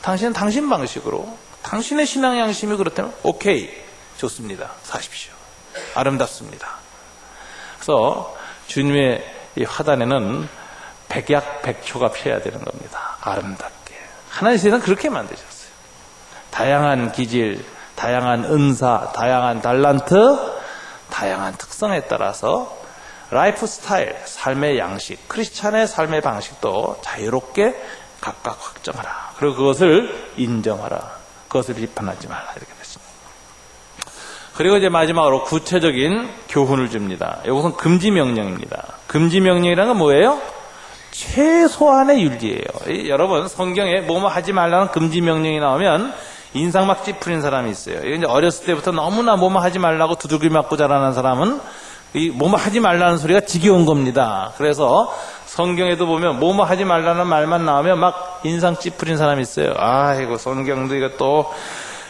당신은 당신 방식으로 당신의 신앙 양심이 그렇다면 오케이. 좋습니다. 사십시오. 아름답습니다. 그래서 주님의 이 화단에는 백약백초가 피어야 되는 겁니다. 아름답게. 하나님 세상 그렇게 만드셨어요. 다양한 기질, 다양한 은사, 다양한 달란트, 다양한 특성에 따라서 라이프 스타일, 삶의 양식, 크리스찬의 삶의 방식도 자유롭게 각각 확정하라. 그리고 그것을 인정하라. 그것을 비판하지 말라. 이렇게 됐습니다. 그리고 이제 마지막으로 구체적인 교훈을 줍니다. 이것은 금지 명령입니다. 금지 명령이라는 건 뭐예요? 최소한의 윤리예요. 여러분 성경에 뭐뭐 하지 말라는 금지 명령이 나오면 인상 막 찌푸린 사람이 있어요. 이제 어렸을 때부터 너무나 뭐뭐 하지 말라고 두들겨 맞고 자라는 사람은 이 뭐뭐 하지 말라는 소리가 지겨운 겁니다. 그래서 성경에도 보면 뭐뭐 하지 말라는 말만 나오면 막 인상 찌푸린 사람이 있어요. 아이고 성경도 이거 또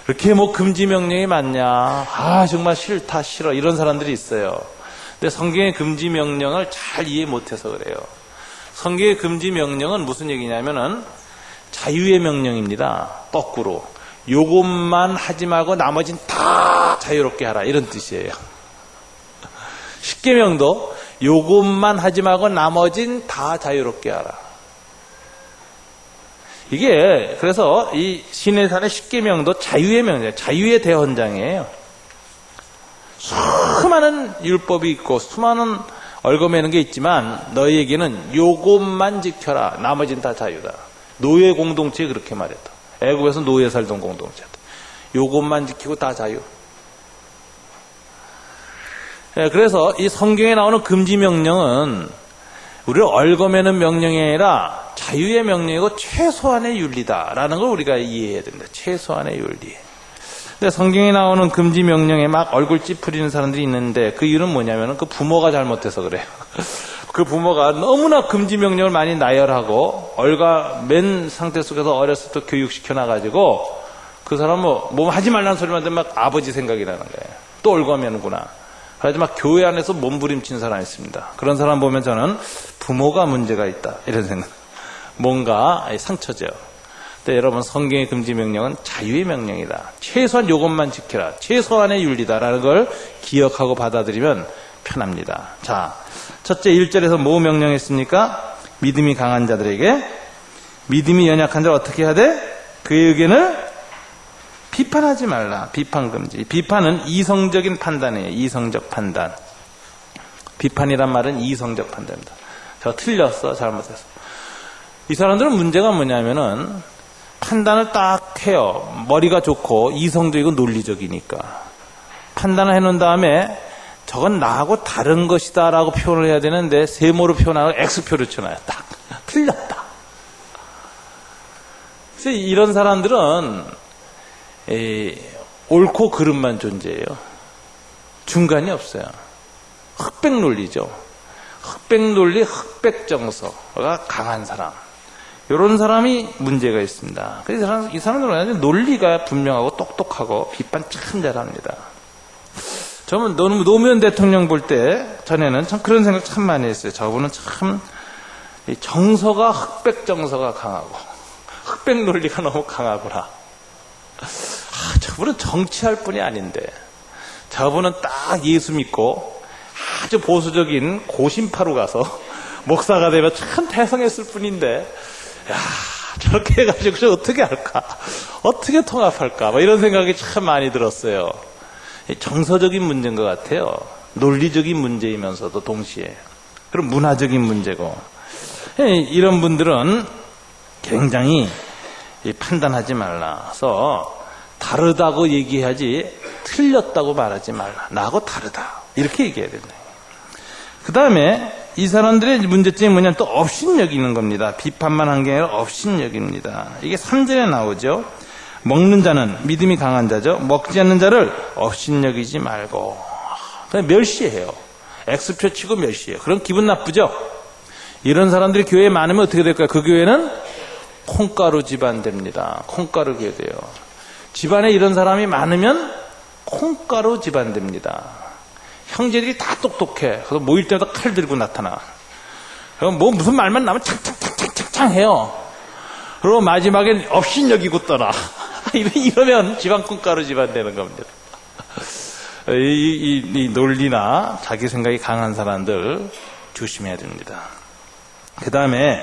이렇게 뭐 금지 명령이 많냐. 아 정말 싫다 싫어 이런 사람들이 있어요. 근데 성경의 금지 명령을 잘 이해 못해서 그래요. 성경의 금지 명령은 무슨 얘기냐면은 자유의 명령입니다. 거꾸로 요것만 하지 말고 나머진 다 자유롭게 하라 이런 뜻이에요. 십계명도 요것만 하지 말고 나머진 다 자유롭게 하라. 이게 그래서 이 시내산의 십계명도 자유의 명령, 자유의 대헌장이에요. 수많은 율법이 있고 수많은 얽어매는 게 있지만 너희에게는 요것만 지켜라. 나머진 다 자유다. 노예 공동체에 그렇게 말했다. 애국에서 노예 살던 공동체다. 요것만 지키고 다 자유. 그래서 이 성경에 나오는 금지 명령은 우리를 얽어매는 명령이 아니라 자유의 명령이고 최소한의 윤리다라는 걸 우리가 이해해야 됩니다. 최소한의 윤리. 근데 성경에 나오는 금지 명령에 막 얼굴 찌푸리는 사람들이 있는데 그 이유는 뭐냐면 그 부모가 잘못해서 그래요. 그 부모가 너무나 금지 명령을 많이 나열하고 얽어맨 상태 속에서 어렸을 때 교육시켜놔가지고 그 사람은 뭐 하지 말라는 소리만 들으면 막 아버지 생각이 나는 거예요. 또 얽어매는구나. 그래서 막 교회 안에서 몸부림치는 사람이 있습니다. 그런 사람 보면 저는 부모가 문제가 있다 이런 생각. 뭔가 상처죠. 근데 여러분 성경의 금지 명령은 자유의 명령이다. 최소한 요것만 지켜라. 최소한의 윤리다라는 걸 기억하고 받아들이면 편합니다. 자, 첫째 1절에서 뭐 명령했습니까? 믿음이 강한 자들에게 믿음이 연약한 자를 어떻게 해야 돼? 그의 의견을 비판하지 말라. 비판 금지. 비판은 이성적인 판단이에요. 이성적 판단. 비판이란 말은 이성적 판단입니다. 저 틀렸어. 잘못했어. 이 사람들은 문제가 뭐냐면은 판단을 딱 해요. 머리가 좋고 이성적이고 논리적이니까. 판단을 해놓은 다음에 저건 나하고 다른 것이다 라고 표현을 해야 되는데 세모로 표현하고 X표를 쳐놔요. 딱. 틀렸다. 그래서 이런 사람들은 옳고 그름만 존재해요. 중간이 없어요. 흑백 논리죠. 흑백 논리, 흑백 정서가 강한 사람. 이런 사람이 문제가 있습니다. 그래서 이 사람들은 논리가 분명하고 똑똑하고 비판 참 잘합니다. 저는 노무현 대통령 볼 때 전에는 참 그런 생각 참 많이 했어요. 저분은 참 정서가 흑백 정서가 강하고 흑백 논리가 너무 강하구나. 저분은 정치할 분이 아닌데 저분은 딱 예수 믿고 아주 보수적인 고심파로 가서 목사가 되면 참 대성했을 뿐인데 야 저렇게 해가지고 어떻게 할까? 어떻게 통합할까? 뭐 이런 생각이 참 많이 들었어요. 정서적인 문제인 것 같아요. 논리적인 문제이면서도 동시에 그럼 문화적인 문제고 이런 분들은 굉장히 판단하지 말라서 다르다고 얘기하지 틀렸다고 말하지 말라. 나하고 다르다. 이렇게 얘기해야 된다. 그 다음에 이 사람들의 문제점이 뭐냐면 또 업신여기는 겁니다. 비판만 한 게 아니라 업신여깁니다. 이게 3절에 나오죠. 먹는 자는 믿음이 강한 자죠. 먹지 않는 자를 업신여기지 말고 그냥 멸시해요. X표 치고 멸시해요. 그럼 기분 나쁘죠. 이런 사람들이 교회에 많으면 어떻게 될까요? 그 교회는 콩가루 집안 됩니다. 콩가루 교회 돼요. 집안에 이런 사람이 많으면 콩가루 집안 됩니다. 형제들이 다 똑똑해. 그래서 모일 때마다 칼 들고 나타나. 그럼 뭐 무슨 말만 나면 창창창창창 해요. 그리고 마지막엔 업신여기고 떠나. 이러면 집안 콩가루 집안 되는 겁니다. 이 논리나 자기 생각이 강한 사람들 조심해야 됩니다. 그 다음에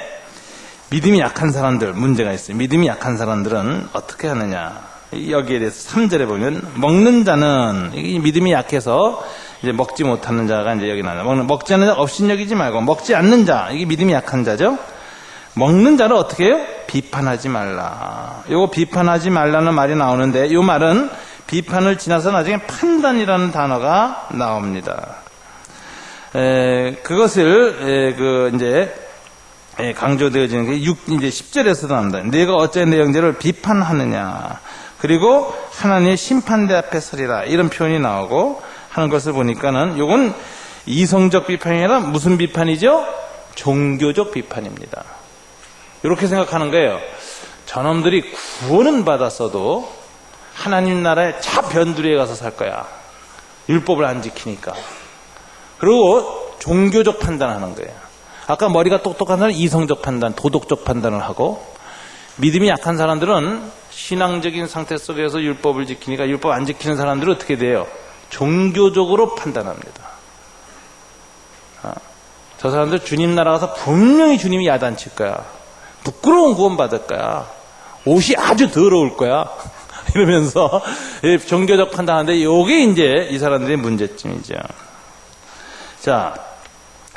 믿음이 약한 사람들 문제가 있어요. 믿음이 약한 사람들은 어떻게 하느냐. 여기에 대해서 3절에 보면 먹는 자는 이 믿음이 약해서 이제 먹지 못하는 자가 이제 여기 나와요. 먹지 않는 자 업신여기지 말고 먹지 않는 자 이게 믿음이 약한 자죠. 먹는 자를 어떻게 해요? 비판하지 말라. 요거 비판하지 말라는 말이 나오는데 이 말은 비판을 지나서 나중에 판단이라는 단어가 나옵니다. 그것을 이제 강조되어지는 게 이제 10절에서도 나옵니다. 내가 어찌 내 형제를 비판하느냐. 그리고 하나님의 심판대 앞에 서리라. 이런 표현이 나오고 하는 것을 보니까는 요건 이성적 비판이 아니라 무슨 비판이죠? 종교적 비판입니다. 이렇게 생각하는 거예요. 저놈들이 구원은 받았어도 하나님 나라에 차변두리에 가서 살 거야. 율법을 안 지키니까. 그리고 종교적 판단하는 거예요. 아까 머리가 똑똑한 사람은 이성적 판단, 도덕적 판단을 하고 믿음이 약한 사람들은 신앙적인 상태 속에서 율법을 지키니까 율법 안 지키는 사람들은 어떻게 돼요? 종교적으로 판단합니다. 저 사람들 주님 나라 가서 분명히 주님이 야단칠 거야. 부끄러운 구원 받을 거야. 옷이 아주 더러울 거야. 이러면서 종교적 판단하는데 이게 이제 이 사람들의 문제점이죠. 자,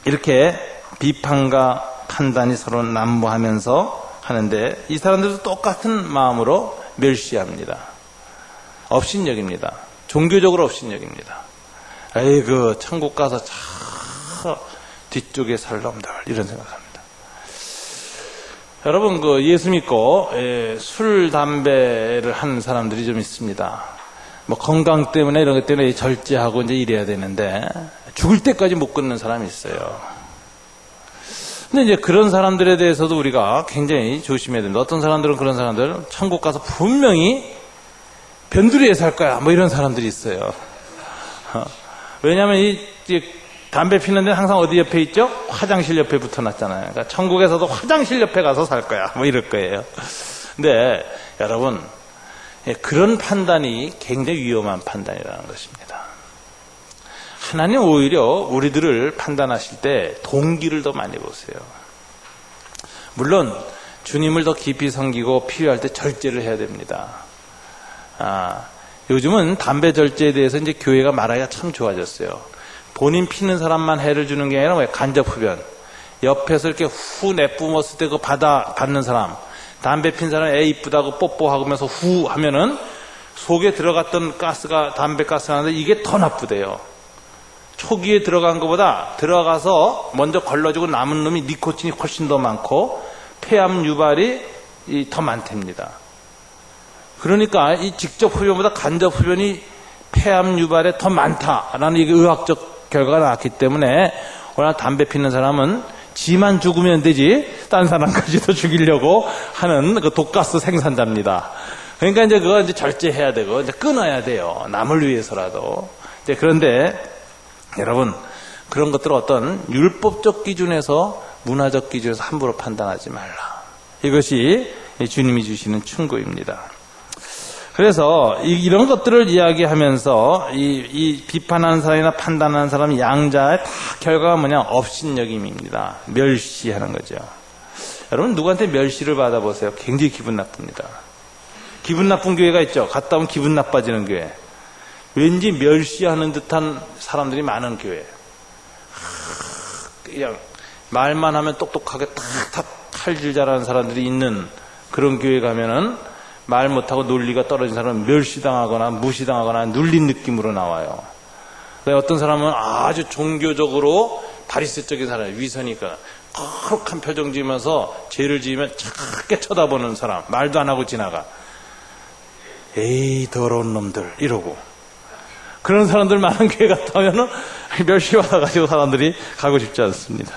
이렇게 비판과 판단이 서로 난무하면서 하는데 이 사람들도 똑같은 마음으로 멸시합니다. 업신여깁니다. 종교적으로 업신여깁니다. 에이그 천국 가서 저 뒤쪽에 살 놈들 이런 생각합니다. 여러분 예수 믿고 술 담배를 하는 사람들이 좀 있습니다. 뭐 건강 때문에 이런 것 때문에 절제하고 이제 이래야 되는데 죽을 때까지 못 끊는 사람이 있어요. 근데 이제 그런 사람들에 대해서도 우리가 굉장히 조심해야 됩니다. 어떤 사람들은 그런 사람들 천국 가서 분명히 변두리에 살 거야 뭐 이런 사람들이 있어요. 왜냐하면 이 담배 피는 데는 항상 어디 옆에 있죠? 화장실 옆에 붙어놨잖아요. 그러니까 천국에서도 화장실 옆에 가서 살 거야 뭐 이럴 거예요. 근데 여러분 그런 판단이 굉장히 위험한 판단이라는 것입니다. 하나님 오히려 우리들을 판단하실 때 동기를 더 많이 보세요. 물론 주님을 더 깊이 섬기고 필요할 때 절제를 해야 됩니다. 요즘은 담배 절제에 대해서 이제 교회가 말하기가 참 좋아졌어요. 본인 피는 사람만 해를 주는 게 아니라 간접 흡연. 옆에서 이렇게 후 내뿜었을 때 그 받는 사람, 담배 핀 사람 애 이쁘다고 뽀뽀하면서 후 하면은 속에 들어갔던 가스가 담배 가스가 나는데 이게 더 나쁘대요. 초기에 들어간 것보다 들어가서 먼저 걸러지고 남은 놈이 니코틴이 훨씬 더 많고 폐암 유발이 더 많답니다. 그러니까 이 직접 흡연보다 간접 흡연이 폐암 유발에 더 많다라는 이게 의학적 결과가 나왔기 때문에 워낙 담배 피는 사람은 지만 죽으면 되지 딴 사람까지도 죽이려고 하는 그 독가스 생산자입니다. 그러니까 이제 그거 이제 절제해야 되고 이제 끊어야 돼요. 남을 위해서라도. 이제 그런데 여러분 그런 것들을 어떤 율법적 기준에서 문화적 기준에서 함부로 판단하지 말라. 이것이 주님이 주시는 충고입니다. 그래서 이런 것들을 이야기하면서 이 비판하는 사람이나 판단하는 사람 양자의 다 결과가 뭐냐? 업신여김입니다. 멸시하는 거죠. 여러분 누구한테 멸시를 받아보세요. 굉장히 기분 나쁩니다. 기분 나쁜 교회가 있죠. 갔다 오면 기분 나빠지는 교회. 왠지 멸시하는 듯한 사람들이 많은 교회. 그냥 말만 하면 똑똑하게 탁탁 칼질 잘하는 사람들이 있는 그런 교회 가면은 말 못하고 논리가 떨어진 사람은 멸시당하거나 무시당하거나 눌린 느낌으로 나와요. 어떤 사람은 아주 종교적으로 바리새적인 사람, 위선이니까 거룩한 표정 지으면서 죄를 지으면 차갑게 쳐다보는 사람, 말도 안 하고 지나가. 에이 더러운 놈들 이러고. 그런 사람들 많은 교회 갔다 오면 멸시받아가지고 사람들이 가고 싶지 않습니다.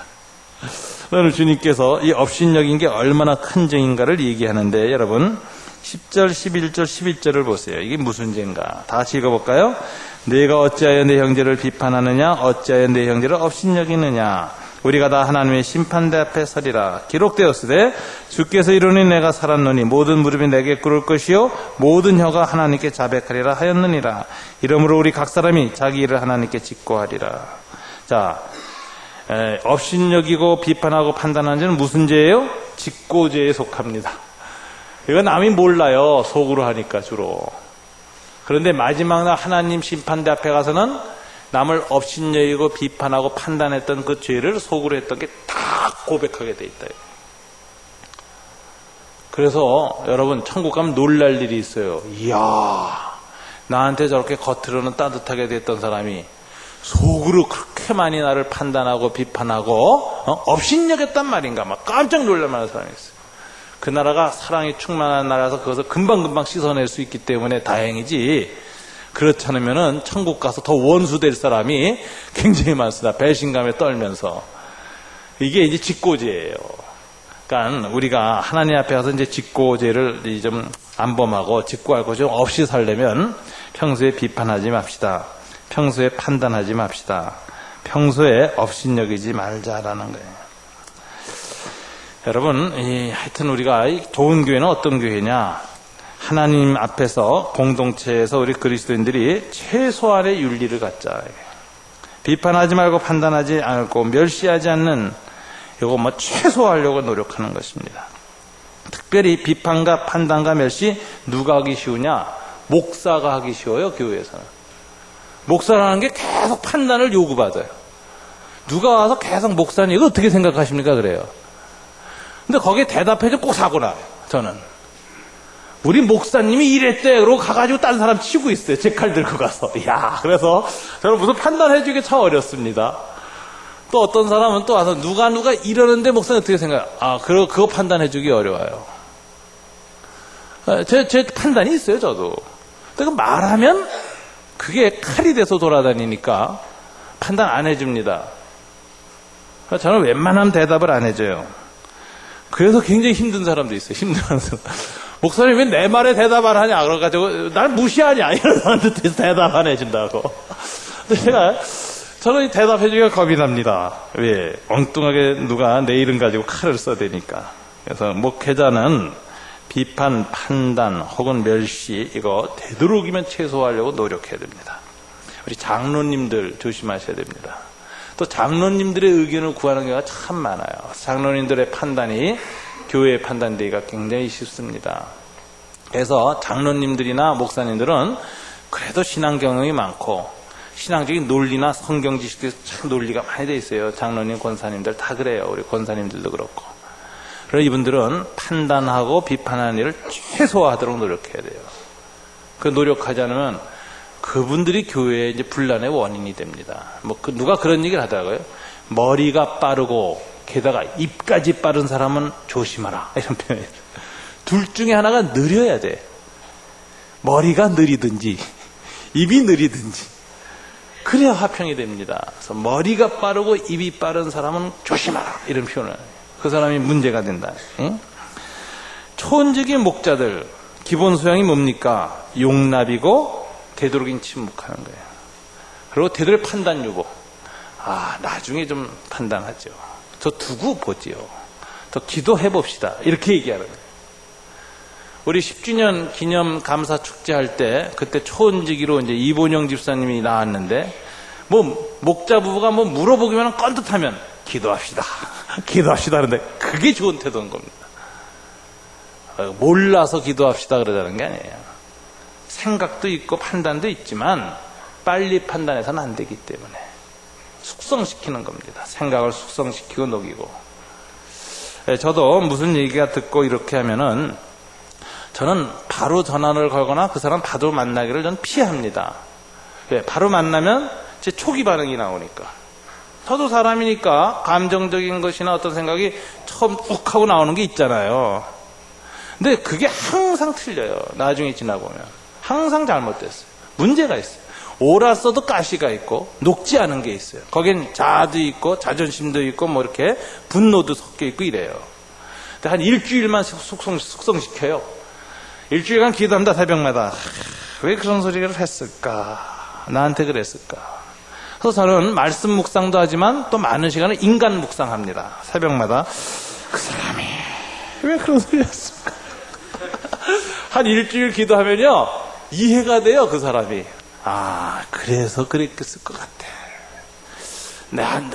오늘 주님께서 이 업신여긴 게 얼마나 큰 죄인가를 얘기하는데 여러분 10절, 11절, 11절을 보세요. 이게 무슨 죄인가? 다 같이 읽어볼까요? 내가 어찌하여 내 형제를 비판하느냐? 어찌하여 내 형제를 업신여기느냐? 우리가 다 하나님의 심판대 앞에 서리라. 기록되었으되 주께서 이르니 내가 살았노니 모든 무릎이 내게 꿇을 것이요 모든 혀가 하나님께 자백하리라 하였느니라. 이러므로 우리 각 사람이 자기 일을 하나님께 직고하리라. 자, 업신여기고 비판하고 판단하는 죄는 무슨 죄예요? 직고죄에 속합니다. 이건 남이 몰라요. 속으로 하니까 주로. 그런데 마지막 날 하나님 심판대 앞에 가서는 남을 업신여기고 비판하고 판단했던 그 죄를 속으로 했던 게 다 고백하게 돼 있다. 그래서 여러분 천국 가면 놀랄 일이 있어요. 이야, 나한테 저렇게 겉으로는 따뜻하게 됐던 사람이 속으로 그렇게 많이 나를 판단하고 비판하고 업신여겼단 말인가 막 깜짝 놀랄 만한 사람이 있어요. 그 나라가 사랑이 충만한 나라라서 그것을 금방금방 씻어낼 수 있기 때문에 다행이지, 그렇지 않으면은 천국 가서 더 원수 될 사람이 굉장히 많습니다. 배신감에 떨면서. 이게 이제 직고죄예요. 그러니까 우리가 하나님 앞에 가서 이제 직고죄를 좀 안 범하고 직고할 것 좀 없이 살려면 평소에 비판하지 맙시다. 평소에 판단하지 맙시다. 평소에 업신여기지 말자라는 거예요. 여러분, 하여튼 우리가 좋은 교회는 어떤 교회냐? 하나님 앞에서 공동체에서 우리 그리스도인들이 최소한의 윤리를 갖자. 비판하지 말고 판단하지 않고 멸시하지 않는, 이거 뭐 최소화하려고 노력하는 것입니다. 특별히 비판과 판단과 멸시 누가 하기 쉬우냐? 목사가 하기 쉬워요, 교회에서는. 목사라는 게 계속 판단을 요구받아요. 누가 와서 계속 목사님 이거 어떻게 생각하십니까? 그래요. 근데 거기에 대답해서 꼭 사고 나요. 저는 우리 목사님이 이랬대 그러고 가가지고 딴 사람 치고 있어요. 제 칼 들고 가서. 이야, 그래서 저는 무슨 판단해주기 참 어렵습니다. 또 어떤 사람은 또 와서 누가 이러는데 목사님 어떻게 생각해요? 그거 판단해주기 어려워요. 제 판단이 있어요, 저도. 근데 말하면 그게 칼이 돼서 돌아다니니까 판단 안 해줍니다. 저는 웬만하면 대답을 안 해줘요. 그래서 굉장히 힘든 사람도 있어요. 힘든 사람. 목사님 왜 내 말에 대답 안 하냐 그래가지고 날 무시하냐 이런 사람한테 대답 안 해준다고. 근데 저는 대답해주기가 겁이 납니다. 왜? 엉뚱하게 누가 내 이름 가지고 칼을 써대니까. 그래서 목회자는 비판, 판단 혹은 멸시 이거 되도록이면 최소화하려고 노력해야 됩니다. 우리 장로님들 조심하셔야 됩니다. 또 장로님들의 의견을 구하는 경우가 참 많아요. 장로님들의 판단이 교회의 판단되기가 굉장히 쉽습니다. 그래서 장로님들이나 목사님들은 그래도 신앙 경험이 많고 신앙적인 논리나 성경 지식에 참 논리가 많이 돼 있어요. 장로님, 권사님들 다 그래요. 우리 권사님들도 그렇고. 그래서 이분들은 판단하고 비판하는 일을 최소화하도록 노력해야 돼요. 그 노력하지 않으면 그분들이 교회의 이제 분란의 원인이 됩니다. 누가 그런 얘기를 하더라고요. 머리가 빠르고 게다가 입까지 빠른 사람은 조심하라. 이런 표현이에요. 둘 중에 하나가 느려야 돼. 머리가 느리든지 입이 느리든지. 그래야 화평이 됩니다. 그래서 머리가 빠르고 입이 빠른 사람은 조심하라. 이런 표현을. 그 사람이 문제가 된다. 응? 초원적인 목자들 기본 소양이 뭡니까? 용납이고 되도록이면 침묵하는 거예요. 그리고 되도록 판단 유보. 나중에 좀 판단하죠. 저 두고 보지요. 더 기도해 봅시다. 이렇게 얘기하는 거예요. 우리 10주년 기념 감사 축제할 때 그때 초원지기로 이제 이본영 집사님이 나왔는데 목자 부부가 물어보기만 건듯하면 기도합시다. 기도합시다 하는데 그게 좋은 태도인 겁니다. 몰라서 기도합시다 그러자는 게 아니에요. 생각도 있고 판단도 있지만 빨리 판단해서는 안 되기 때문에 숙성시키는 겁니다. 생각을 숙성시키고 녹이고. 저도 무슨 얘기가 듣고 이렇게 하면은 저는 바로 전화를 걸거나 그 사람 바로 만나기를 전 피합니다. 왜? 바로 만나면 제 초기 반응이 나오니까. 저도 사람이니까 감정적인 것이나 어떤 생각이 처음 욱 하고 나오는 게 있잖아요. 근데 그게 항상 틀려요. 나중에 지나보면. 항상 잘못됐어요. 문제가 있어요. 옳았어도 가시가 있고 녹지 않은 게 있어요. 거긴 자아도 있고 자존심도 있고 이렇게 분노도 섞여 있고 이래요. 근데 한 일주일만 숙성시켜요. 일주일간 기도합니다. 새벽마다. 왜 그런 소리를 했을까? 나한테 그랬을까? 그래서 저는 말씀 묵상도 하지만 또 많은 시간을 인간 묵상합니다. 새벽마다. 그 사람이 왜 그런 소리 했을까? 한 일주일 기도하면요, 이해가 돼요, 그 사람이. 아, 그래서 그랬을 것 같아.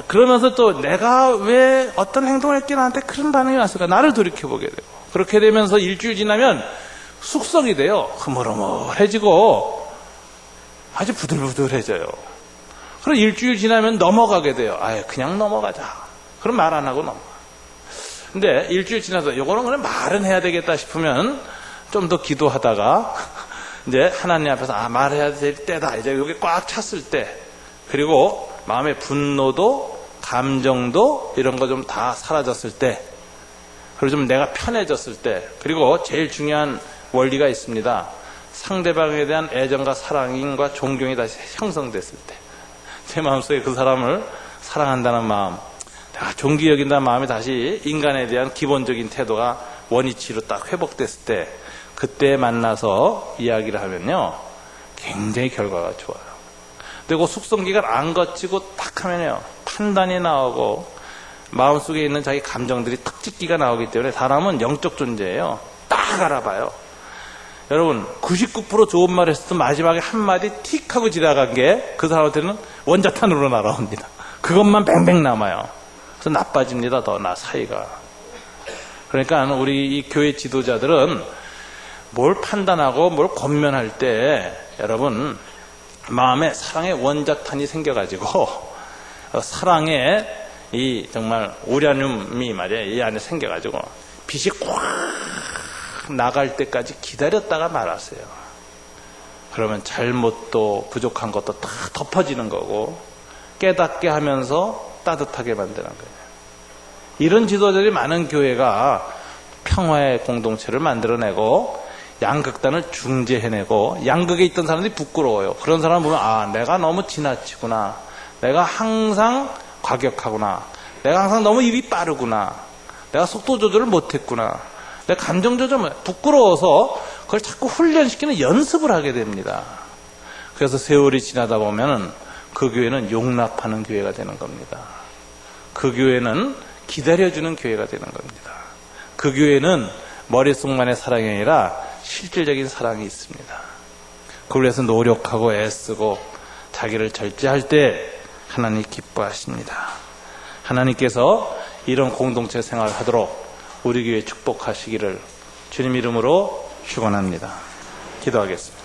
그러면서 또 내가 왜 어떤 행동을 했기에 나한테 그런 반응이 왔을까? 나를 돌이켜보게 되고. 그렇게 되면서 일주일 지나면 숙성이 돼요. 흐물흐물해지고 아주 부들부들해져요. 그럼 일주일 지나면 넘어가게 돼요. 아예 그냥 넘어가자. 그럼 말 안 하고 넘어가. 근데 일주일 지나서 요거는 그냥 말은 해야 되겠다 싶으면 좀 더 기도하다가 이제 하나님 앞에서 말해야 될 때다. 이제 여기 꽉 찼을 때, 그리고 마음의 분노도 감정도 이런 거 좀 다 사라졌을 때, 그리고 좀 내가 편해졌을 때, 그리고 제일 중요한 원리가 있습니다. 상대방에 대한 애정과 사랑과 존경이 다시 형성됐을 때, 제 마음속에 그 사람을 사랑한다는 마음, 내가 존귀 여긴다는 마음이 다시 인간에 대한 기본적인 태도가 원위치로 딱 회복됐을 때, 그때 만나서 이야기를 하면요, 굉장히 결과가 좋아요. 그리고 숙성기간 안 거치고 딱 하면요, 판단이 나오고 마음속에 있는 자기 감정들이 탁 찍기가 나오기 때문에 사람은 영적 존재예요. 딱 알아봐요. 여러분, 99% 좋은 말 했어도 마지막에 한마디 틱 하고 지나간 게 그 사람한테는 원자탄으로 날아옵니다. 그것만 뱅뱅 남아요. 그래서 나빠집니다, 더 나 사이가. 그러니까 우리 이 교회 지도자들은 뭘 판단하고 뭘 권면할 때 여러분 마음에 사랑의 원자탄이 생겨가지고 사랑의 이 정말 우라늄이 말이에요, 이 안에 생겨가지고 빛이 꽉 나갈 때까지 기다렸다가 말았어요. 그러면 잘못도 부족한 것도 다 덮어지는 거고 깨닫게 하면서 따뜻하게 만드는 거예요. 이런 지도자들이 많은 교회가 평화의 공동체를 만들어내고 양극단을 중재해내고, 양극에 있던 사람들이 부끄러워요. 그런 사람 보면 내가 너무 지나치구나, 내가 항상 과격하구나, 내가 항상 너무 입이 빠르구나, 내가 속도 조절을 못했구나, 내가 감정 조절 부끄러워서 그걸 자꾸 훈련시키는 연습을 하게 됩니다. 그래서 세월이 지나다 보면 그 교회는 용납하는 교회가 되는 겁니다. 그 교회는 기다려주는 교회가 되는 겁니다. 그 교회는 머릿속만의 사랑이 아니라 실질적인 사랑이 있습니다. 그래서 노력하고 애쓰고 자기를 절제할 때 하나님 기뻐하십니다. 하나님께서 이런 공동체 생활을 하도록 우리 교회 축복하시기를 주님 이름으로 축원합니다. 기도하겠습니다.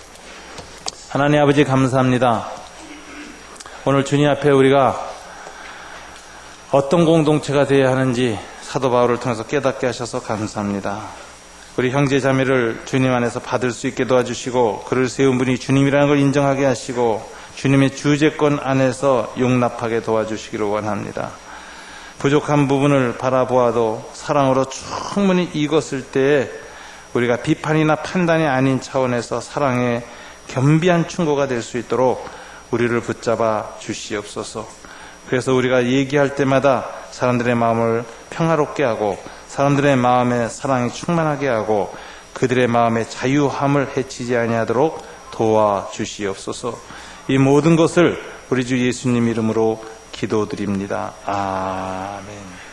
하나님 아버지 감사합니다. 오늘 주님 앞에 우리가 어떤 공동체가 되어야 하는지 사도 바울을 통해서 깨닫게 하셔서 감사합니다. 우리 형제 자매를 주님 안에서 받을 수 있게 도와주시고, 그를 세운 분이 주님이라는 걸 인정하게 하시고 주님의 주재권 안에서 용납하게 도와주시기를 원합니다. 부족한 부분을 바라보아도 사랑으로 충분히 익었을 때에 우리가 비판이나 판단이 아닌 차원에서 사랑의 겸비한 충고가 될 수 있도록 우리를 붙잡아 주시옵소서. 그래서 우리가 얘기할 때마다 사람들의 마음을 평화롭게 하고 사람들의 마음에 사랑이 충만하게 하고 그들의 마음에 자유함을 해치지 아니하도록 도와주시옵소서. 이 모든 것을 우리 주 예수님 이름으로 기도드립니다. 아멘.